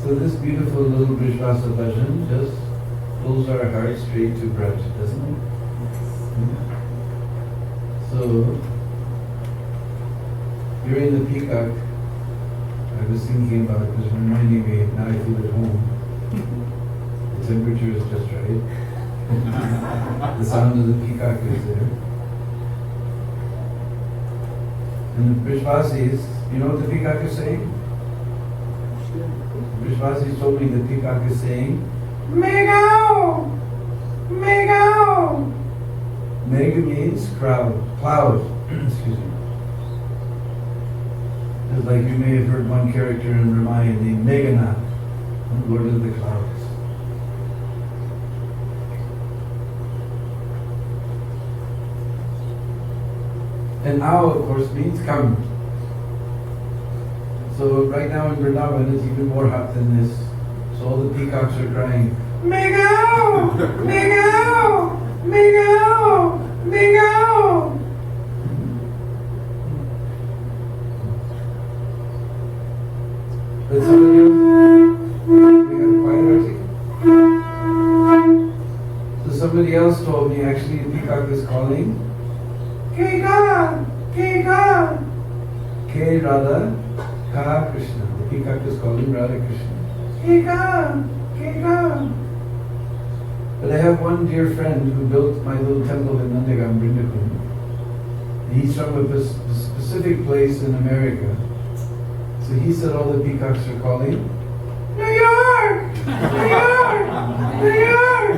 So this beautiful little Brishvasa bhajan just pulls our heart straight to Braj, doesn't it? So, during the peacock, I was thinking about it, was reminding me, now I feel at home. The temperature is just right. The sound of the peacock is there. And the Brishvasis, you know what the peacock is saying? Brishvasis told me the peacock is saying, Megao! Megao! Meg means cloud. Excuse me. It's like you may have heard one character in Ramayana named Meghanath, Lord of the Clouds. And Ao, of course, means come. So right now in Vrindavan it's even more hot than this. So all the peacocks are crying, Megao! Megao! Megao! Megao! But somebody else, we got quiet, Archie? So somebody else told me actually the peacock is calling, K-God! K-God! K Radha, Ka Krishna. The peacock is calling Radha Krishna. K-God! K-God! But I have one dear friend who built my little temple in Nandagam, Vrindavan. He's from a specific place in America. So he said all the peacocks are calling, New York! New York! New York!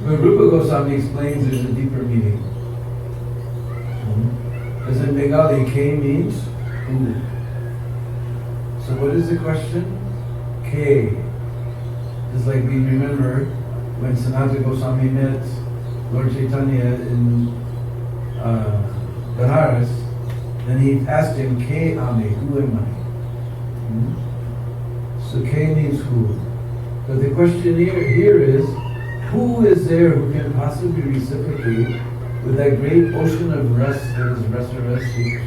But Rupa Goswami explains there's a deeper meaning. As in Bengali, K means who. So what is the question? K. It's like we remember when Sanatana Goswami met Lord Chaitanya in Benares, then he asked him, K Ame, who am I? So K means who. But the question here is, who is there who can possibly reciprocate with that great ocean of rasa that is Rasa Krishna?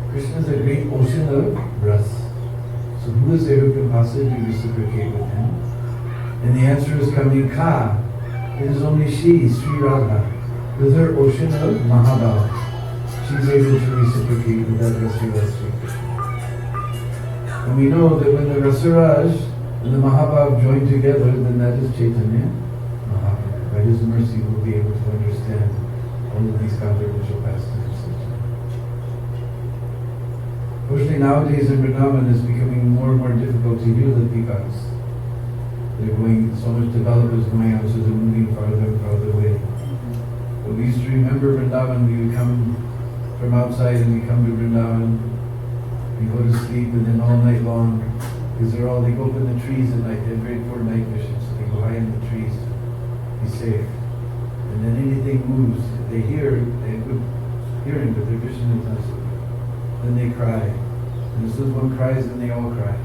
Krishna is a great ocean of rasa. So who is there who can possibly reciprocate with him? And the answer is coming Ka. It is only she, Sri Radha, with her ocean of Mahabhava. She's able to reciprocate with that Rasa Krishna. And we know that when the Rasaraj and the Mahabhav joined together, then that is Chaitanya Mahaprabhu. By his mercy we'll be able to understand all of these controversial pastimes. Unfortunately nowadays in Vrindavan it's becoming more and more difficult to hear the peacocks. They're going, so much development is going on, so they're moving farther and farther away. But we used to remember Vrindavan, we would come from outside and we come to Vrindavan, we go to sleep and then all night long, because they go up in the trees at night, they have very poor night vision, so they go high in the trees to be safe. And then anything moves, they hear, they have good hearing, but their vision is not so good. Then they cry. And as soon as one cries, then they all cry.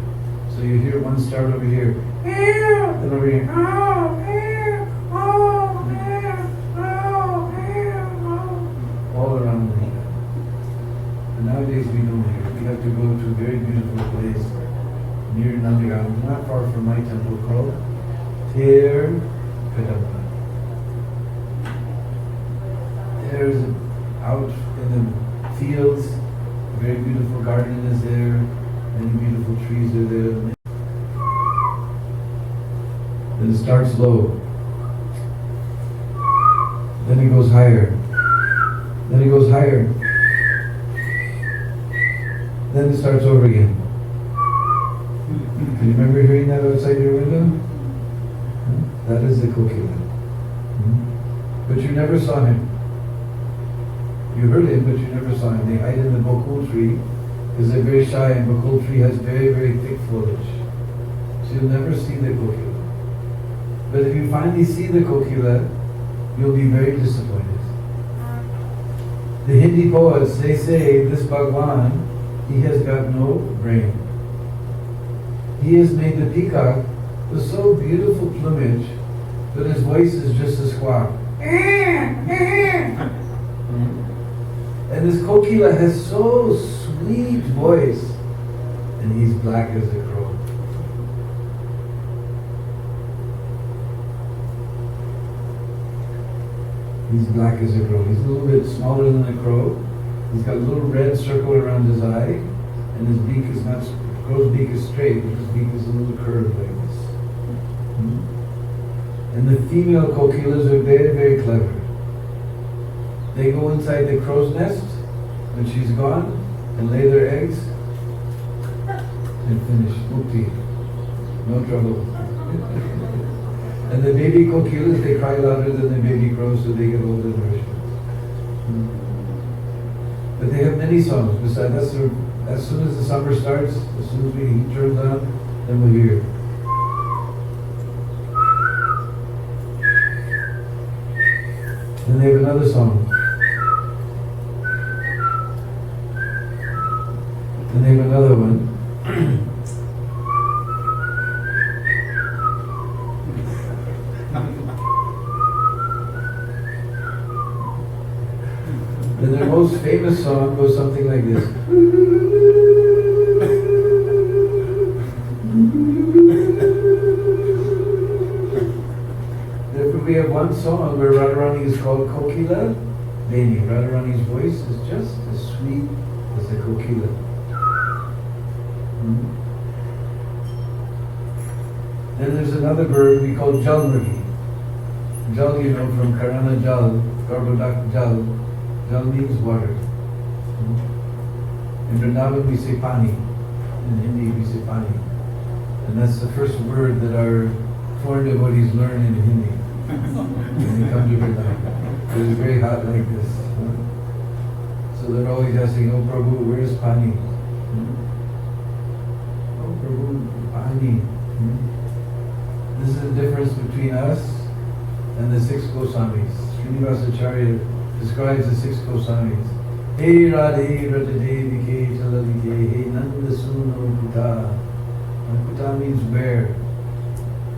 So you hear one start over here, then over here, all around like that. But nowadays we don't hear. We have to go to a very beautiful place near Nandigram, not far from my temple, called Hare. There's out in the fields, a very beautiful garden is there, many beautiful trees are there. Then it starts low. Then it goes higher. Then it goes higher. Then it starts over again. Do you remember hearing that outside your window? That is the kokila. But you never saw him. You heard him, but you never saw him. They hide in the bakul tree because they're very shy, and bakul tree has very, very thick foliage. So you'll never see the kokila. But if you finally see the kokila, you'll be very disappointed. The Hindi poets, they say this Bhagwan, he has got no brain. He has made the peacock with so beautiful plumage, but his voice is just a squawk. And this kokila has so sweet voice, and he's black as a crow. He's black as a crow. He's a little bit smaller than a crow. He's got a little red circle around his eye, and his beak is not, the crow's beak is straight, but his beak is a little curved like this. And the female kokilas are very, very clever. They go inside the crow's nest when she's gone and lay their eggs and finish. Mukti. No trouble. And the baby kokilas, they cry louder than the baby crows, so they get all the nourishment. But they have many songs. Besides, as soon as the summer starts, as soon as the heat turns on, then we'll hear. Then they have another song. Then they have another one. And their most famous song goes something like this. Therefore we have one song where Radharani is called Kokila Beni. Radharani's voice is just as sweet as the kokila. Then there's another bird we call Jalmurgi. Jal, you know, from Karana Jal, Garbodak Jal. Jal means water. In Vrindavan we say pani. In Hindi we say pani. And that's the first word that our foreign devotees learn in Hindi when they come to Vrindavan. It's very hot like this. So they're always asking, "Oh Prabhu, where is pani?" "Oh Prabhu, pani." This is the difference between us and the six Goswamis. Srinivasacharya describes the six Goswamis. Hey Radhe Radhe Vike Chalalike, Hey Nanda Suno Kuta. Kuta means where.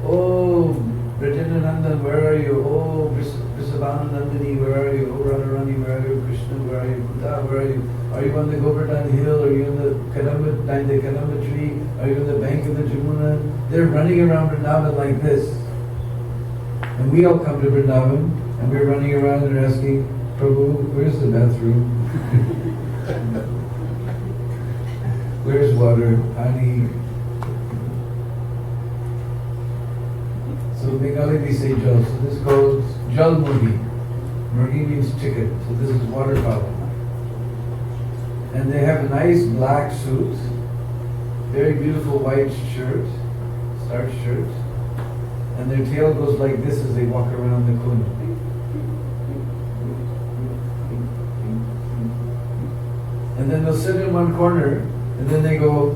Oh Brajendranandan, where are you? Oh Vrisabhananandani, where are you? Oh Radharani, where are you? Krishna, where are you? Kuta, where are you? Are you on the Govardhan hill? Are you in the Kadamba tree? Are you on the bank of the Jamuna? They're running around Vrindavan like this. And we all come to Vrindavan, and we're running around and asking, "Prabhu, where's the bathroom? Where's water? Honey?" Bengali we say jal. So this goes jal murgi. Murgi means chicken. So this is waterfowl. And they have a nice black suit, very beautiful white shirt, starched shirt, and their tail goes like this as they walk around the kund. And then they'll sit in one corner, and then they go.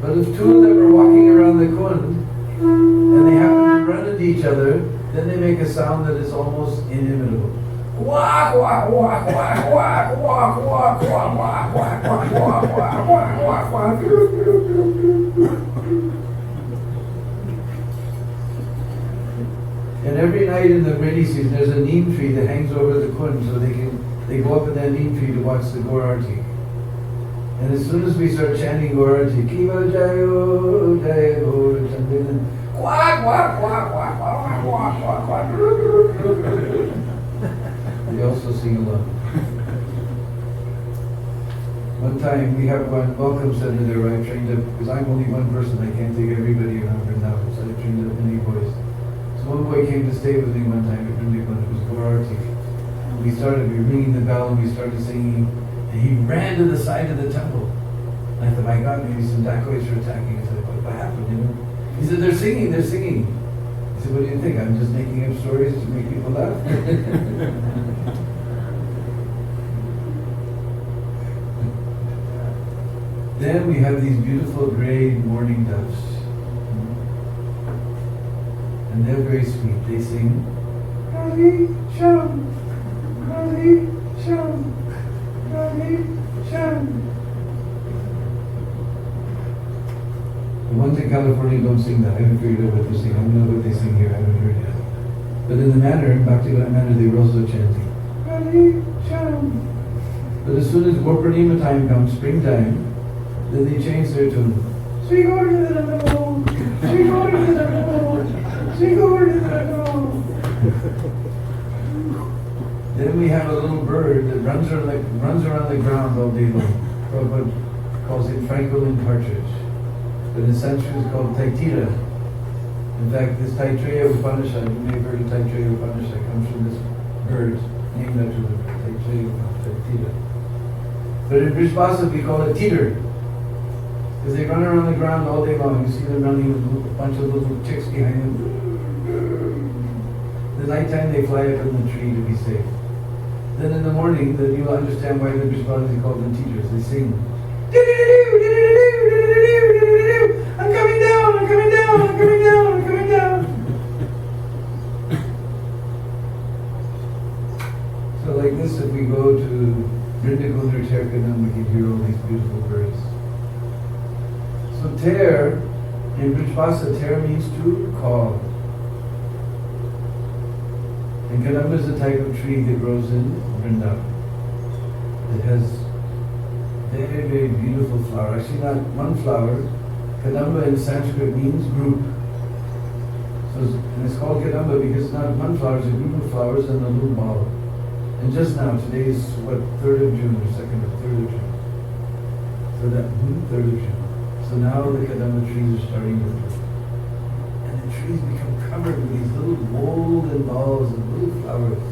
But if two of them are walking around the kund, and they happen to run into each other, then they make a sound that is almost inimitable. Walk, walk, walk, walk, walk, walk, walk, walk, walk, walk, walk, walk, walk, walk, walk. And every night in the rainy season, there's a neem tree that hangs over the kund, so they go up in that neem tree to watch the Gaur Aarti. And as soon as we start chanting Gaur Aarti, Kiva Jayo, Jayo, Chandana, quack, quack, quack, quack, quack, quack, quack, quack. They also sing along. One time we have one welcome center there where I trained up, because I'm only one person, I can't take everybody around Vrindavan, so I trained up many boys. So one boy came to stay with me one time at Vrindavan, it was Gaur Aarti. We were ringing the bell and we started singing, and he ran to the side of the temple. And I thought, my God, maybe some dacoits are attacking. I said, what happened, you know? He said, they're singing. I said, what do you think? I'm just making up stories to make people laugh? Then we have these beautiful gray mourning doves. And they're very sweet. They sing, Kali Sham, Kali Sham, Kali Sham. The ones in California don't sing that. I haven't figured out what they sing. I don't know what they sing here. I haven't heard yet. But in the manner, in Bhaktivedanta manner, they were also chanting, Hare, Sham. But as soon as Purnima time comes, springtime, then they change their tune. Sri Gaur to the Namo, Sri Gaur to the Namo, Sri Gaur to the Namo. Then we have a little bird that runs around the ground all day long. Prabhupada calls it Francolin partridge. But in Sanskrit it's called Taitira. In fact, this Taittiriya Upanishad, you may have heard of Taittiriya Upanishad, comes from this bird, named after the Taitira. But in Vrishbasa we call it teeter. Because they run around the ground all day long. You see them running with a bunch of little chicks behind them. The nighttime they fly up in the tree to be safe. Then in the morning, then you'll understand why the Vrishbasa is called the teeters. They sing. I'm coming down, I'm coming down, I'm coming down, I'm coming down. So like this, if we go to Vrindavan or Terkanam, we can hear all these beautiful birds. So ter, in Vrishbasa, ter means to call. And kadamba is a type of tree that grows in Vrindavan. It has very, very beautiful flower. Actually not one flower. Kadamba in Sanskrit means group. And it's called kadamba because it's not one flower, it's a group of flowers and a little ball. And just now, today is what, 3rd of June or 2nd or 3rd of June. So that, 3rd of June. So now the kadamba trees are starting to bloom. And the trees become covered with these little golden balls and little flowers.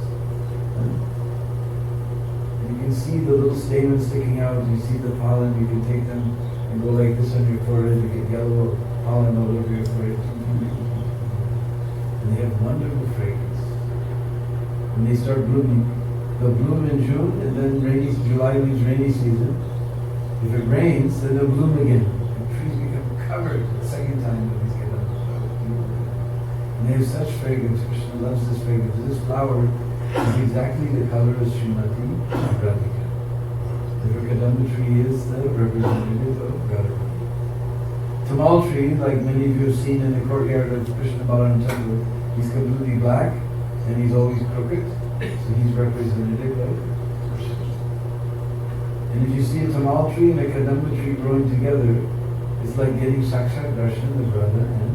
And you can see the little stamens sticking out, you see the pollen, you can take them and go like this on your forehead, you get yellow pollen all over your forehead. And they have wonderful fragrance. When they start blooming, they'll bloom in June, and then July means rainy season. If it rains, then they'll bloom again. The trees become covered the second time when these get up. And they have such fragrance. Krishna loves this fragrance. This flower is exactly the color of Srimati Radhika. The kadamba tree is the representative of Radharani. Tamal tree, like many of you have seen in the courtyard of Krishna Balaram temple, he's completely black and he's always crooked. So he's representative of Krishna. And if you see a tamal tree and a kadamba tree growing together, it's like getting Sakshat Darshan of Radha and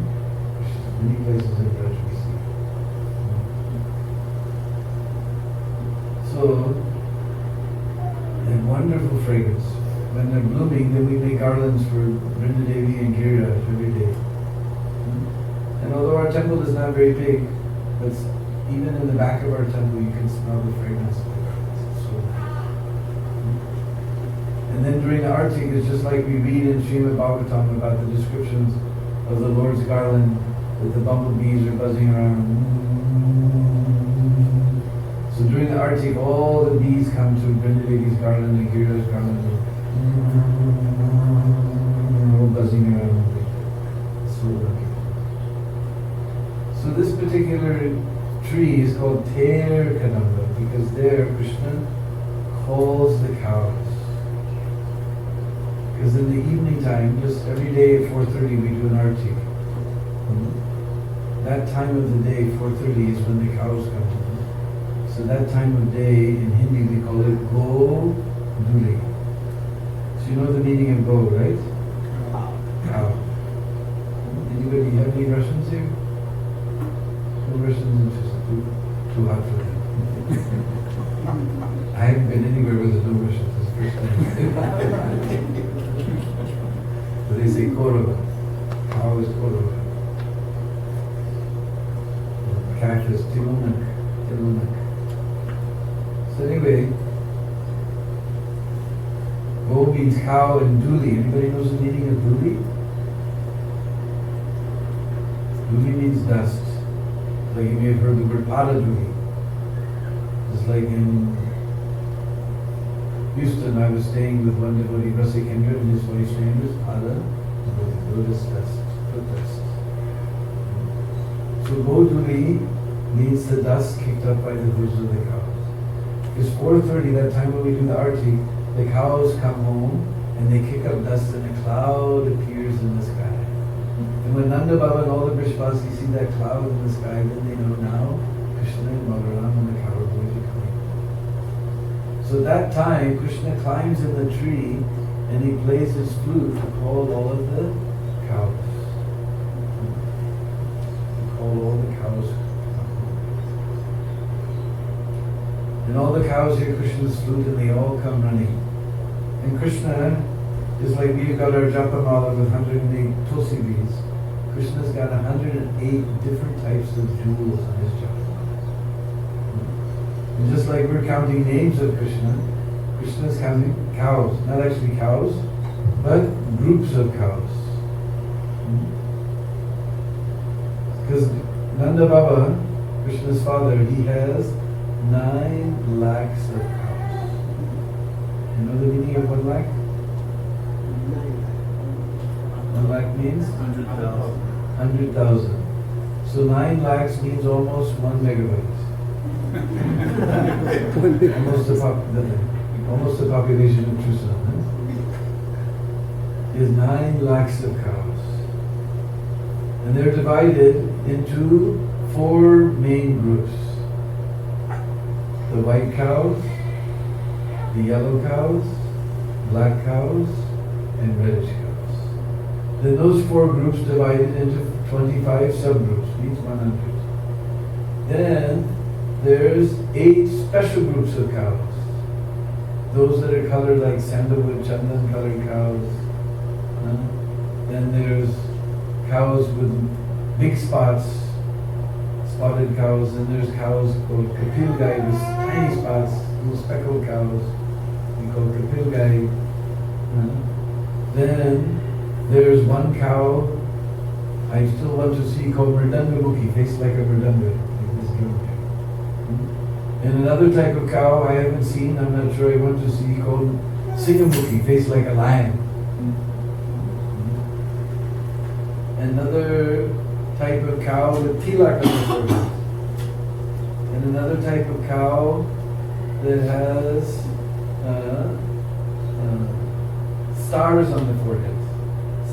Krishna. Many places in Braj we see. So, wonderful fragrance. When they're blooming, then we make garlands for Vrindavan and Giriraj every day. And although our temple is not very big, but even in the back of our temple you can smell the fragrance of the garlands. It's so nice. And then during the arti, it's just like we read in Srimad Bhagavatam about the descriptions of the Lord's garland, that the bumblebees are buzzing around. So during the arti, all the bees come to Vrindavan's garland and Giriraj's garland, all buzzing around. So lucky. So this particular tree is called Hare Kadamba because there Krishna calls the cows. Because in the evening time, just every day at 4:30 we do an arti. That time of the day, 4:30, is when the cows come. So that time of day in Hindi we call it Go Duli. So you know the meaning of go, right? Cow. Anybody have any Russians here? No Russians interested. Too hot for them. I haven't been anywhere where there's no Russians. It's the first time. But they say Korova. Cow is Korova. Calf is Tilunak. So anyway, Go means cow and Duli. Anybody knows the meaning of Duli? Duli means dust. Like you may have heard the word Pada Duli. It's like in Houston, I was staying with one devotee, Rasik Kendra, and his wife's name is Pada Duli, lotus dust, foot dust. So Go Duli means the dust kicked up by the hooves of the cows. It's 4:30, that time when we do the arti, the cows come home and they kick up dust and a cloud appears in the sky. And when Nanda Baba and all the Brishvasis see that cloud in the sky, then they know now Krishna and Balaram and the cow are going to come. So that time, Krishna climbs in the tree and he plays his flute to call all of the cows. To call all the cows. And all the cows hear Krishna's flute and they all come running. And Krishna is like we've got our Japamala with 108 tulsi beads. Krishna's got 108 different types of jewels on his Japamala. And just like we're counting names of Krishna, Krishna's counting cows. Not actually cows, but groups of cows. Because Nanda Baba, Krishna's father, he has 9 lakhs of cows. You know the meaning of 1 lakh? 1 lakh means? 100,000. 100,000. So 9 lakhs means almost 1 megabyte. almost the population of Tucson. Is 9 lakhs of cows. And they're divided into 4 main groups. The white cows, the yellow cows, black cows, and reddish cows. Then those 4 groups divided into 25 subgroups, means 100. Then there's 8 special groups of cows. Those that are colored like sandalwood, chandan colored cows. Then there's cows with big spots, spotted cows, and there's cows called kapilgai with tiny spots, little speckled cows, we call kapilgai. Then there's one cow I still want to see called mridanga-mukhi, face like a mridanga, like this girl here. And another type of cow I haven't seen, I'm not sure I want to see, called singamukhi, face like a lion. Another type of cow with tilak on the forehead. And another type of cow that has stars on the forehead.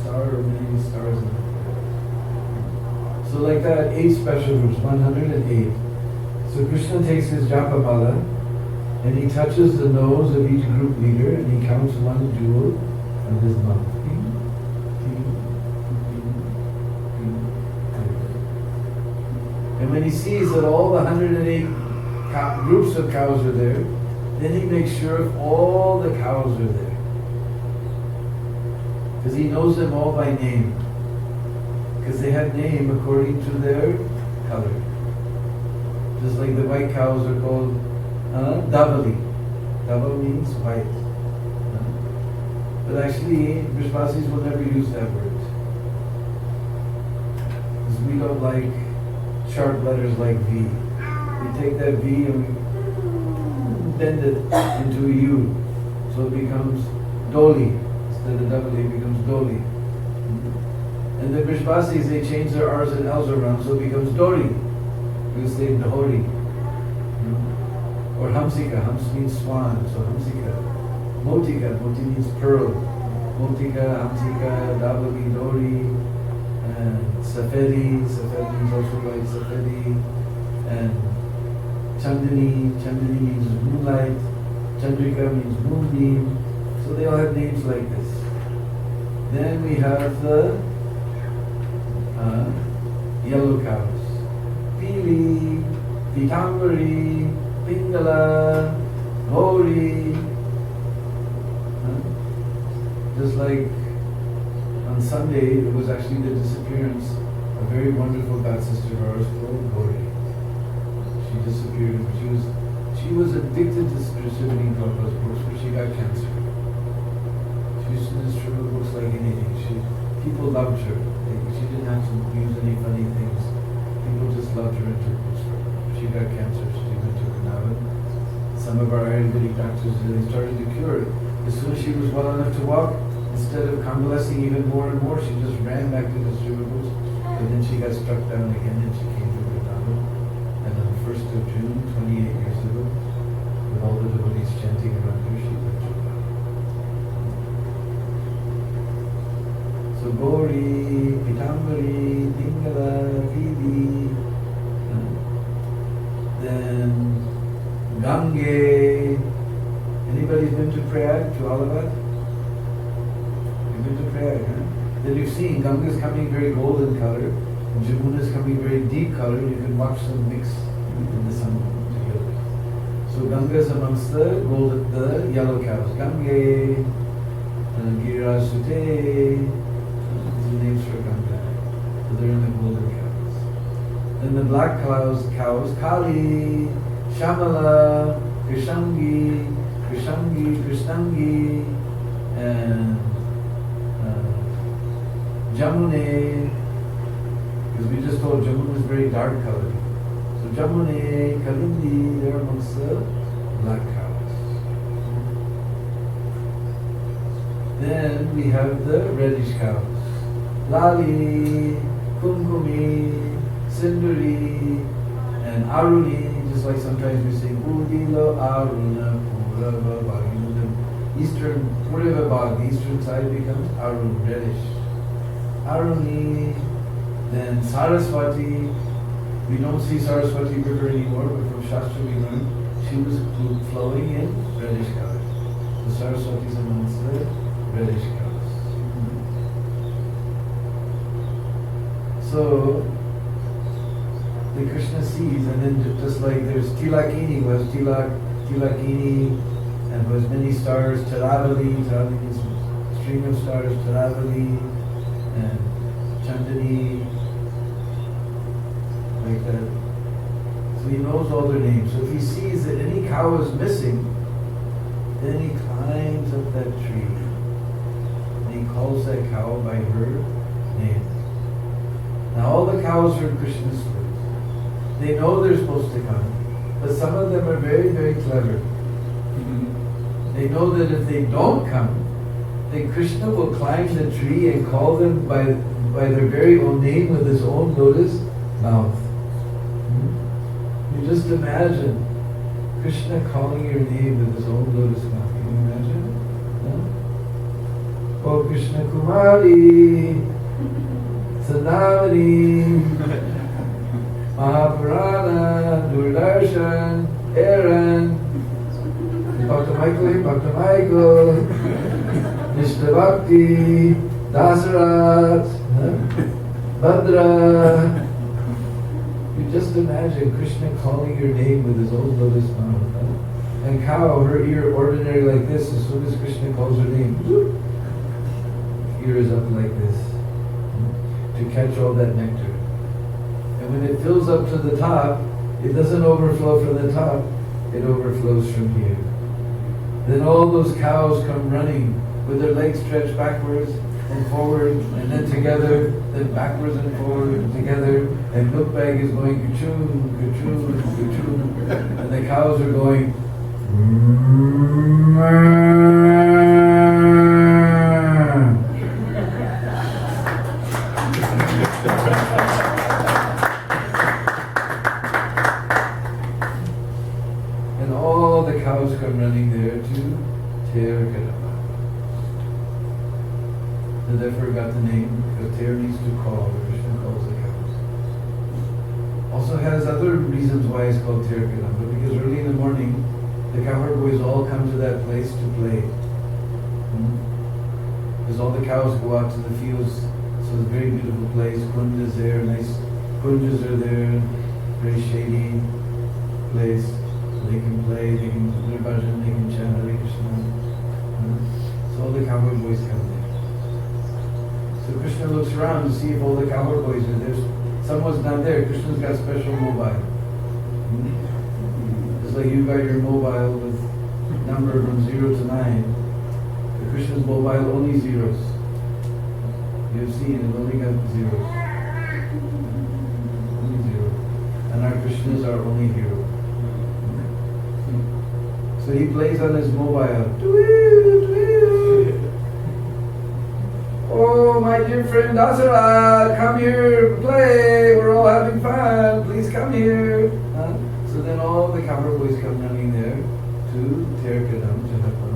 Many stars on the forehead. So like that, 8 special groups, 108. So Krishna takes his Japamala and he touches the nose of each group leader and he counts 1 jewel on his mouth. And when he sees that all the 108 groups of cows are there, Then he makes sure if all the cows are there. Because he knows them all by name. Because they have name according to their color. Just like the white cows are called Davali. Daval means white. But actually, Vishvasis will never use that word. Because we don't like sharp letters like V. We take that V and we bend it into a U. So it becomes Doli. Instead of Davali, it becomes Doli. And the Vishvasis, they change their R's and L's around, so it becomes Dori. Because they have Dori. Or Hamsika. Hams means swan, so Hamsika. Motika. Moti means pearl. Motika, Hamsika, Davali, Dori, and Safedi. Safedi means also like Safedi. And Chandani. Chandani means moonlight. Chandrika means moonbeam. So they all have names like this. Then we have the yellow cows. Pili, Pitambari, Pingala, Gauri. Just like on Sunday, it was actually the disappearance of a very wonderful god sister of ours called Gauri. She disappeared. She was addicted to distributing Prabhupada's books, but she got cancer. She used to distribute books like anything. People loved her. She didn't have to use any funny things. People just loved her and took books from her. She got cancer. She went to Vrindavan. Some of our Ayurvedic doctors, they started to cure it. As soon as she was well enough to walk, instead of convalescing even more and more, she just ran back to the distributor. But then she got struck down again and she came to Vrindavan. And on the 1st of June, 28 years ago, with all the devotees chanting around her, she went to Vrindavan. So Gauri, Pitambari, Pingala, Vidi, then Gange. Anybody's been to Prayag, to Allahabad? You've been to Prayag, huh? Then you've seen Ganga is coming very golden color, and Jamuna is coming very deep color. You can watch them mix in the sun together. So Ganga is amongst the yellow cows. Gange, Gira Sute, these are names for Ganga. So they're in the golden cows. Then the black cows, Kali, Shamala, Krishangi, Krishnangi, and Jamune, because we just told Jamune is very dark colored. So Jamune, Kalindi, they're amongst the black cows. Then we have the reddish cows. Lali, Kumkumi, Sinduri, and Aruni, just like sometimes we sing Udilo Aruna Purava Bhagavad. Eastern Purava Bhag, the eastern side becomes Arun, reddish. Aruni, then Saraswati. We don't see Saraswati river anymore, but from Shastra we learned she was flowing in reddish color. So Saraswati is amongst the reddish cows. So the Krishna sees, and then just like there's Tilakini, who has Tilakini, and who has many stars, Taravali means string of stars, Taravali, and Chandani, like that. So he knows all their names. So if he sees that any cow is missing, then he climbs up that tree, and he calls that cow by her name. Now all the cows heard Krishna's words. They know they're supposed to come, but some of them are very, very clever. They know that if they don't come, then Krishna will climb the tree and call them by their very own name with his own lotus mouth. You just imagine Krishna calling your name with his own lotus mouth. Can you imagine? No? Oh Krishna Kumari, Sanavani, Mahapurana, Durdarshan, Aaron, Bhakta Michael, Mr. Bhakti, Dasarat, Bhadra. You just imagine Krishna calling your name with his own lotus mouth. And cow, her ear ordinary like this, as soon as Krishna calls her name, whoop, ear is up like this to catch all that nectar. And when it fills up to the top, it doesn't overflow from the top, it overflows from here. Then all those cows come running with their legs stretched backwards and forward, and then together, then backwards and forward and together, and milk bag is going ka-choon, ka-choon, ka-choon, and the cows are going and all the cows come running there to Ter Kadama. So therefore got the name, because Ter means to call, Krishna calls the cows. Also has other reasons why it's called Ter Kadama, because early in the morning, the cowherd boys all come to that place to play. Because all the cows go out to the fields, so it's a very beautiful place. Kund is there, nice kunjas are there, very shady place. So they can play, they can do their bhajan, they can chant Hare Krishna. So all the cowherd boys come there. So Krishna looks around to see if all the cowherd boys are there. Someone's not there. Krishna's got special mobile. It's like you got your mobile with number from 0 to 9. The Krishna's mobile only zeros. You've seen it only got zeros. Only zero. And our Krishnas are only hero. So he plays on his mobile. Oh, my dear friend Dasara, come here, play. We're all having fun. Please come here. So then all the cowherd boys come running there to Ter Kadam to have fun.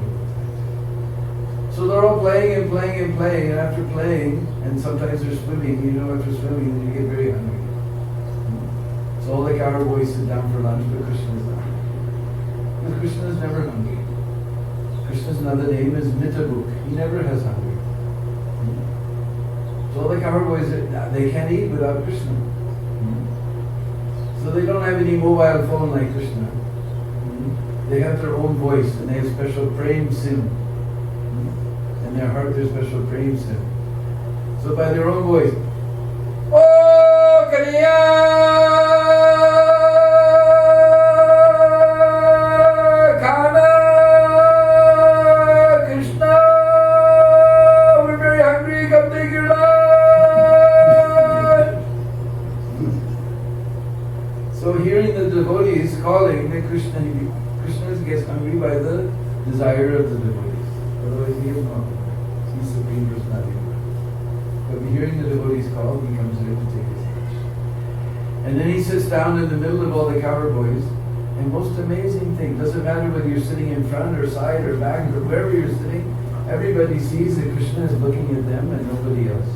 So they're all playing and playing and playing, and after playing, and sometimes they're swimming, after swimming, then you get very hungry. So all the cowherd boys sit down for lunch, but Krishna's not. Because Krishna is never hungry. Krishna's another name is Mitabuk. He never has hunger. So all the cowherd boys, they can't eat without Krishna. So they don't have any mobile phone like Krishna. They have their own voice, and they have special prem sim. In their heart, there's special prem sim. So by their own voice, Oh Kaniya! Calling, then Krishna gets hungry by the desire of the devotees. Otherwise he is not. He's Supreme Personality. But hearing the devotees call, he comes there to take his lunch. And then he sits down in the middle of all the cowherd boys, and most amazing thing, doesn't matter whether you're sitting in front or side or back or wherever you're sitting, everybody sees that Krishna is looking at them and nobody else.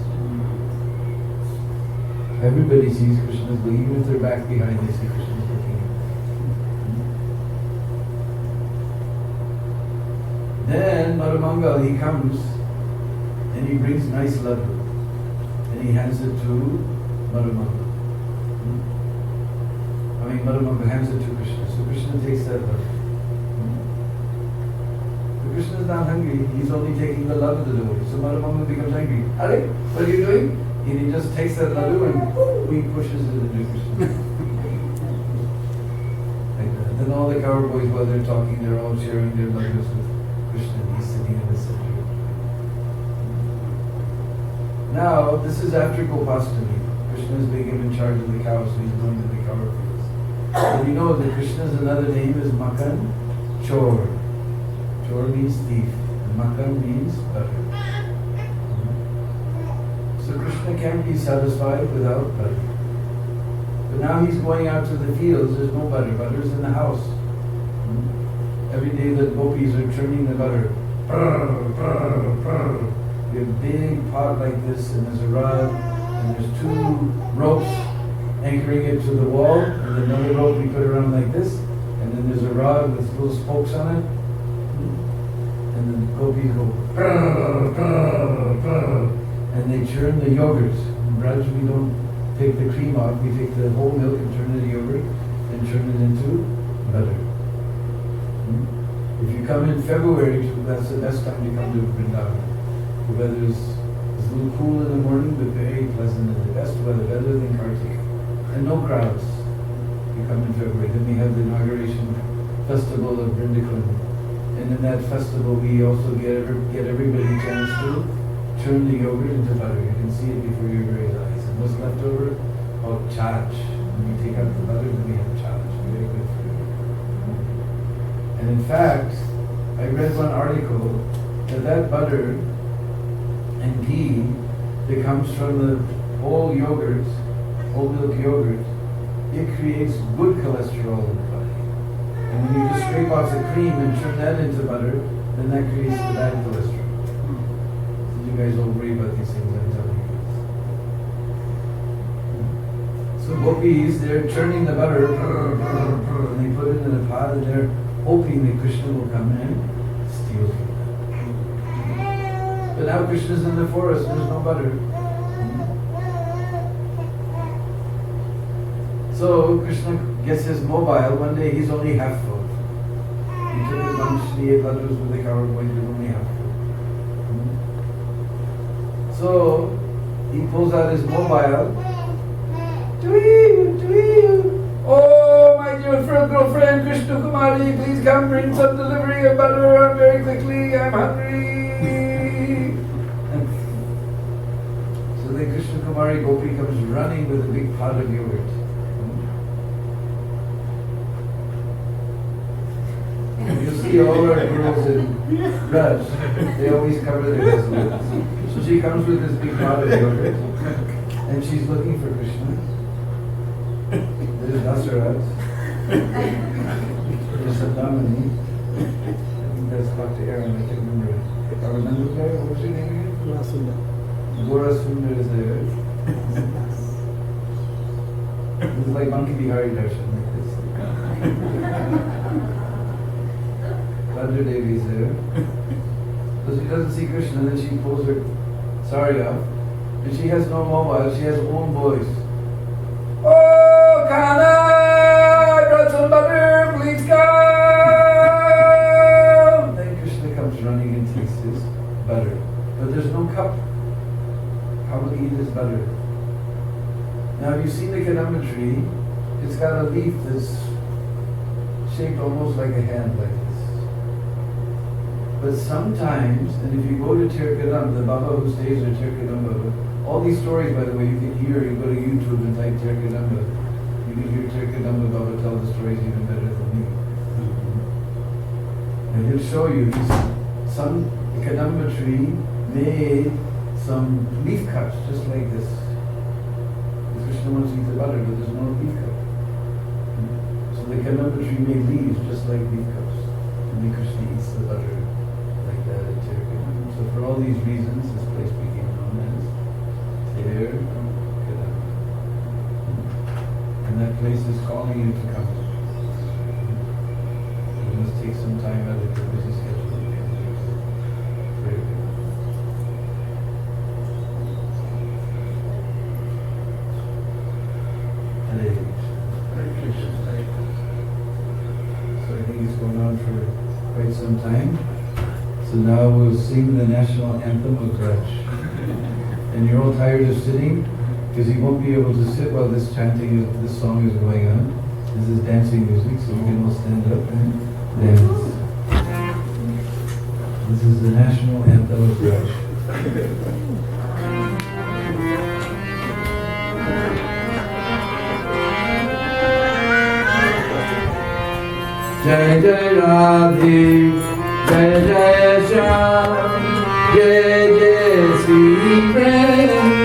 Everybody sees Krishna is looking, even if they're back behind, they see Krishna. Then Madhumangal, he comes and he brings nice laddu and he hands it to Madhumangal. Madhumangal hands it to Krishna. So Krishna takes that laddu. So Krishna is not hungry, he's only taking the love of the devotee. So Madhumangal becomes angry. Hare, what are you doing? And he just takes that laddu and he pushes it into Krishna. Like that. Then all the cowherd boys, while they're talking, they're all sharing their laddus with Krishna. He's sitting in the center. Now, this is after Gopastami. Krishna is being given charge of the cows, so he's going to the cowherd fields. And you know that Krishna's another name is Makan Chor. Chor means thief, and Makan means butter. So Krishna can't be satisfied without butter. But now he's going out to the fields, there's no butter. Butter's in the house. Every day the gopis are churning the butter. We have a big pot like this, and there's a rod, and there's 2 ropes anchoring it to the wall, and another rope we put around like this, and then there's a rod with little spokes on it, and then the gopis go, and they churn the yogurts. In Braj, we don't take the cream off, we take the whole milk and turn it into yogurt, and churn it into butter. come in February, that's the best time to come to Vrindavan. The weather is a little cool in the morning, but very pleasant, and the best weather, better than Kartik. And no crowds. You come in February. Then we have the inauguration festival of Vrindavan. And in that festival, we also get everybody a chance to turn the yogurt into butter. You can see it before your very eyes. And what's left over? Oh, charge. When we take out the butter, then we have charge. Very good for you. And in fact, I read one article that butter and ghee that comes from the whole yogurt, whole milk yogurt, it creates good cholesterol in the body. And when you just scrape off the cream and turn that into butter, then that creates the bad cholesterol. So you guys don't worry about these things I'm telling you. So gopis, they're churning the butter, and they put it in a pot, and they're hoping that Krishna will come and steal from them. But now Krishna's in the forest, and there's no butter. So Krishna gets his mobile. One day he's only half full. He took his lunch, he ate laddus with the cow going to only half full. So he pulls out his mobile. Oh, my dear girlfriend Krishna Kumari, please come bring some delivery of butter very quickly. I'm hungry. So then Krishna Kumari Gopi comes running with a big pot of yogurt. You see all our girls in Raj, they always cover their heads with it. So she comes with this big pot of yogurt, and she's looking for Krishna. There's Dasarat. There's Sadamani. I think that's Dr. Aaron, I can't remember it. Arunandukai, what was your name again? Gora Sundar is there. This is like Monkey Bihari Darshan, like this. Bandhu Devi is there. So she doesn't see Krishna, then she pulls her sari off. And she has no mobile, she has her own voice. Oh, Kana, I brought some butter, please come! Then Krishna comes running and takes his butter. But there's no cup. How will he eat his butter? Now, have you seen the kadamba tree? It's got a leaf that's shaped almost like a hand, like this. But sometimes, and if you go to Tirkadamba, the Baba who stays at Tirkadamba, all these stories, by the way, you can hear, you go to YouTube and type Tirkadamba, you can hear Tirkadamba Baba tell the stories even better than me. And he'll show you, some Kadamba tree made some leaf cups just like this. Krishna wants to eat the butter, but there's no leaf cup. So the Kadamba tree made leaves just like leaf cups. And then Krishna eats the butter like that at Tirkadamba. So for all these reasons, this place became known as Tirkadamba. And that place is calling you to come. You must take some time out of your busy schedule to come to Tirkadamba. Hare Krishna. So I think it's going on for quite some time. So now we'll sing the national anthem of Raj. And you're all tired of sitting because you won't be able to sit while this chanting, this song is going on. This is dancing music, so we can all stand up and dance. This is the national anthem of Raj. Jai Jai Radhe, Jai Jai Shyam, Jai Jai Sri Vrindavan.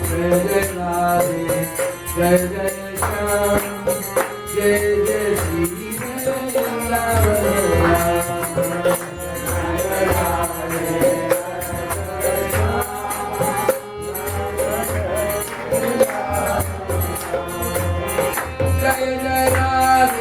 Jai Jai Radhe, Jai Jai Shyam, Jai Jai Sri Vrindavan. Jai Jai Radhe,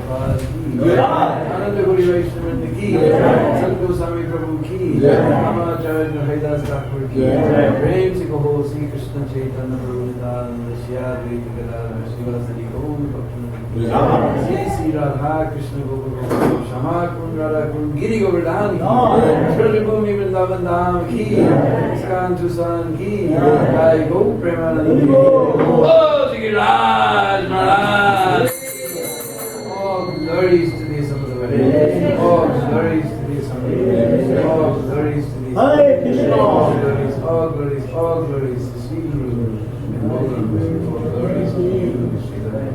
Prabhupada ki, Ananda Gori Vaishnava ki, Sant Goswami Prabhu ki, Amacharya Haridas Thakur ki, Prem se kaho Sri Krishna Chaitanya Prabhu Nityananda Shri Advaita Gadadhar Srivasadi Gaur Bhaktivinoda Sri Sri Radha Krishna Gopal Shama Kund Radha Kund Giri Govardhan ki, Prabhu Vrindavan Dham ki, Iskan Tucson ki, Jai Go Premanandi ki, Oh Shri Raj Maharaj. All glories to thee, Samudavare. All glories to thee, Samudavare. All glories to thee, Hare Krishna. all glories, all glories, all glories to Sri Guru. And all glories to you, Sri Radha.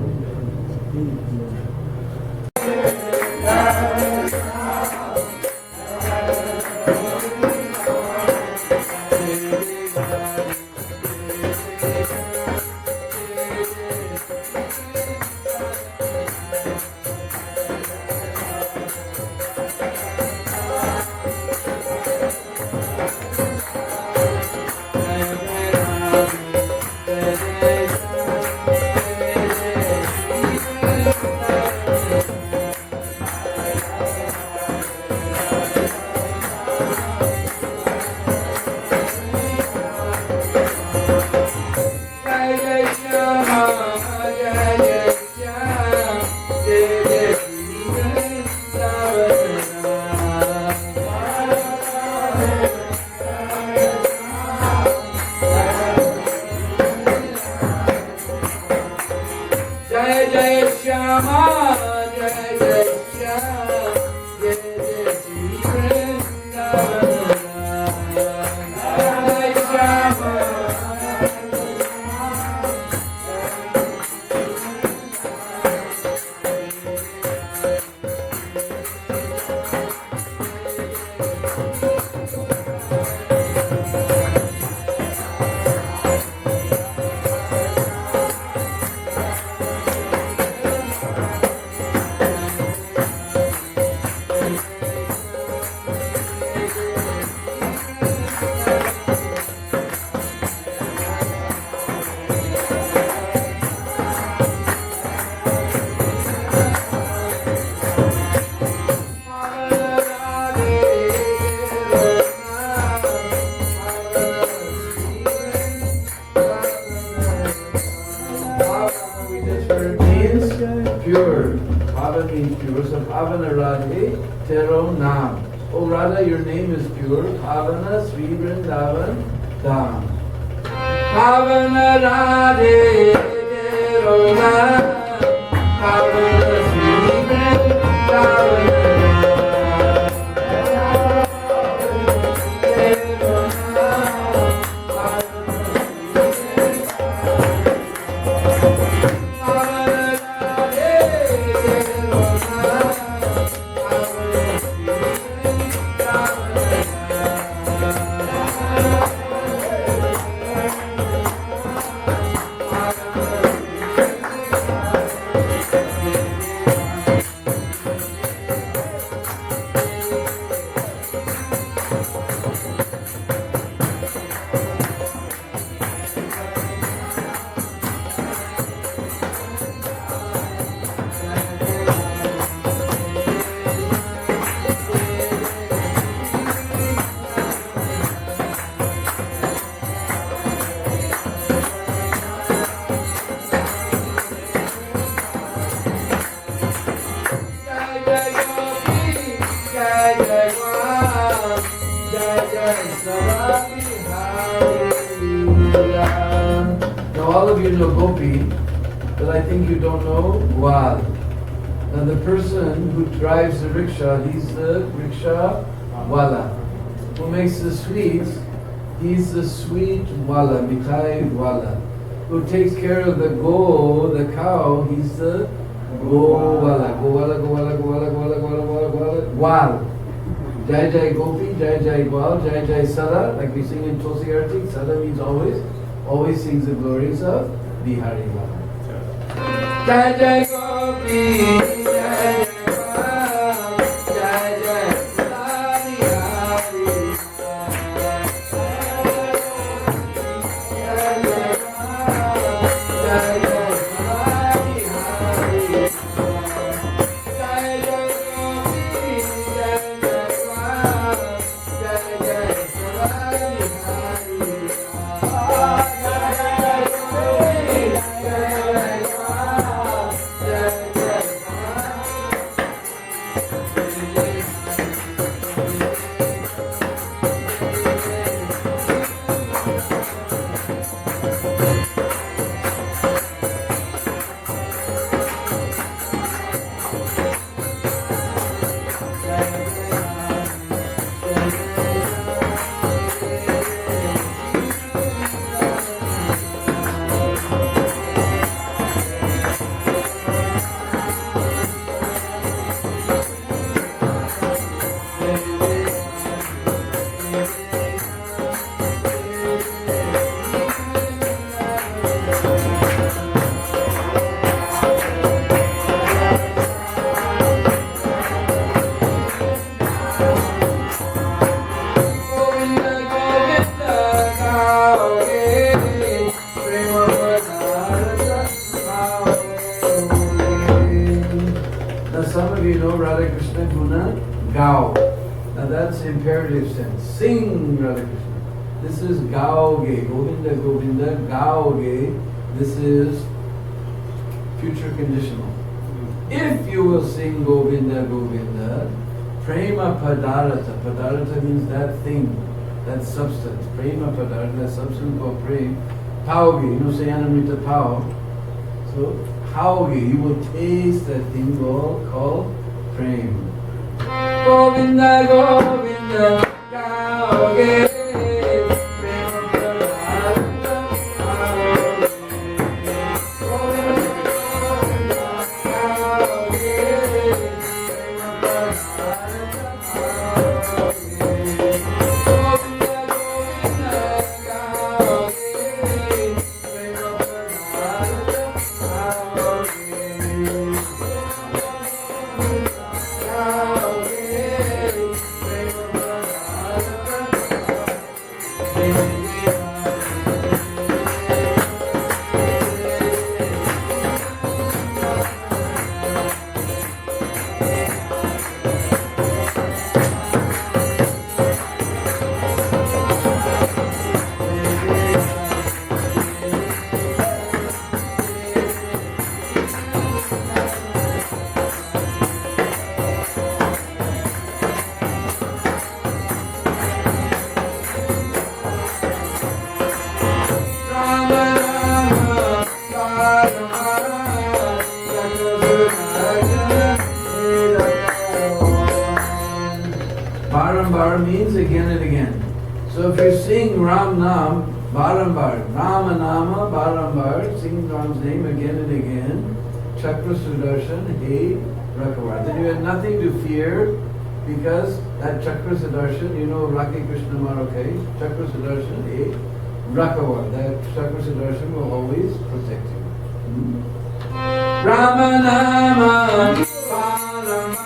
Pure. Bhava means pure. So Bhavana Radhe Tero Nam. Oh Radha, your name is pure. Bhavana Sri Vrindavan Dham. Bhavana Radhe Tero Nam. Bhavana Sri Vrindavan Dham. Now all of you know Gopi, but I think you don't know Wal. Now the person who drives the rickshaw, he's the rickshaw wala. Who makes the sweets, he's the sweet wala, mithai wala. Who takes care of the the cow, he's the go wala. Go wala, go wala, go wala, go wala, go wala, go wala, go wala, wal. Jai Jai Gopi, Jai Jai Gwal, Jai Jai Sada, like we sing in Tulsi Arati. Sada means always sings the glories of Bihari Lal. Jai Jai Gopi, Jai Jai Gwal, Jai Jai Sada Bihari Lal. Jai Jai Gwal, Jai Jai Sada Bihari Lal. Now some of you know Radha Krishna Guna Gao. Now that's imperative sense. Sing Radha Krishna. This is Gaoge. Govinda Govinda Gaoge. This is future conditional. If you will sing Govinda Govinda, Prema Padarata. Padarata means that thing, that substance. Prema Padarata, that substance called Prem. Pauge, you know, Sayanamrita Pau. So, Pauge, you will taste that thing called Prem. Govinda Govinda Pauge. Barambar means again and again. So if you sing Ram Nam, Barambar, Rama Nama, Barambar, sing Ram's name again and again, Chakra Sudarshan, Hey, Rakavar. Then you have nothing to fear because that Chakra Sudarshan, you know Raki Krishna Marokai, Chakra Sudarshan, Hey, Rakavar. That Chakra Sudarshan will always protect you. Rama Nama, Barambar.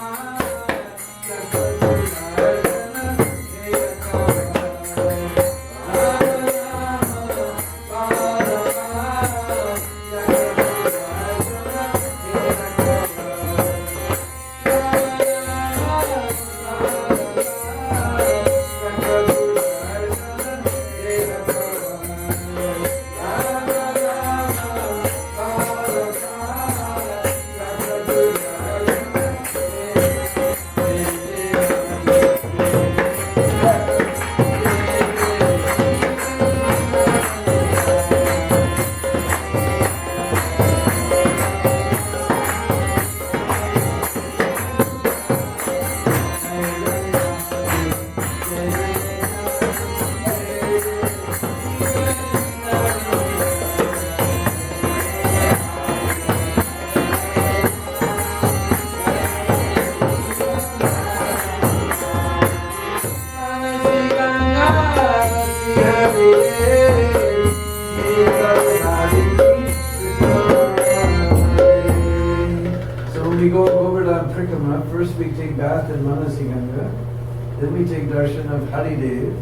First we take bath in Manasiganga, then we take darshan of Haridev,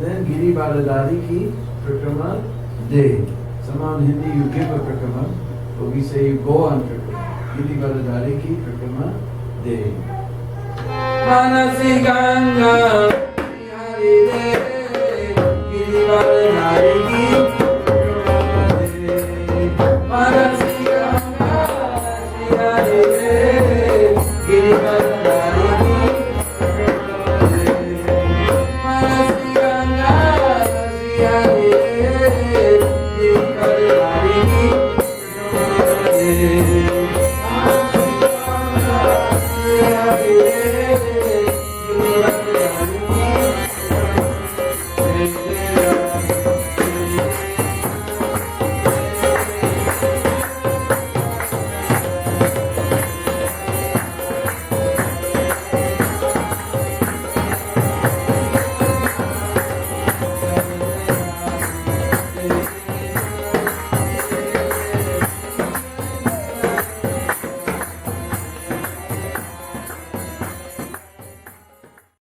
then Giri Baladari ki Prikrama day. Somehow in Hindi you give a Prikrama, but we say you go on Prikrama. Giri Baladari ki Prikrama day. Manasiganga Haridev, Giri Baladari ki Prikrama day. Manasiganga Haridev, Giri Baladari ki Hare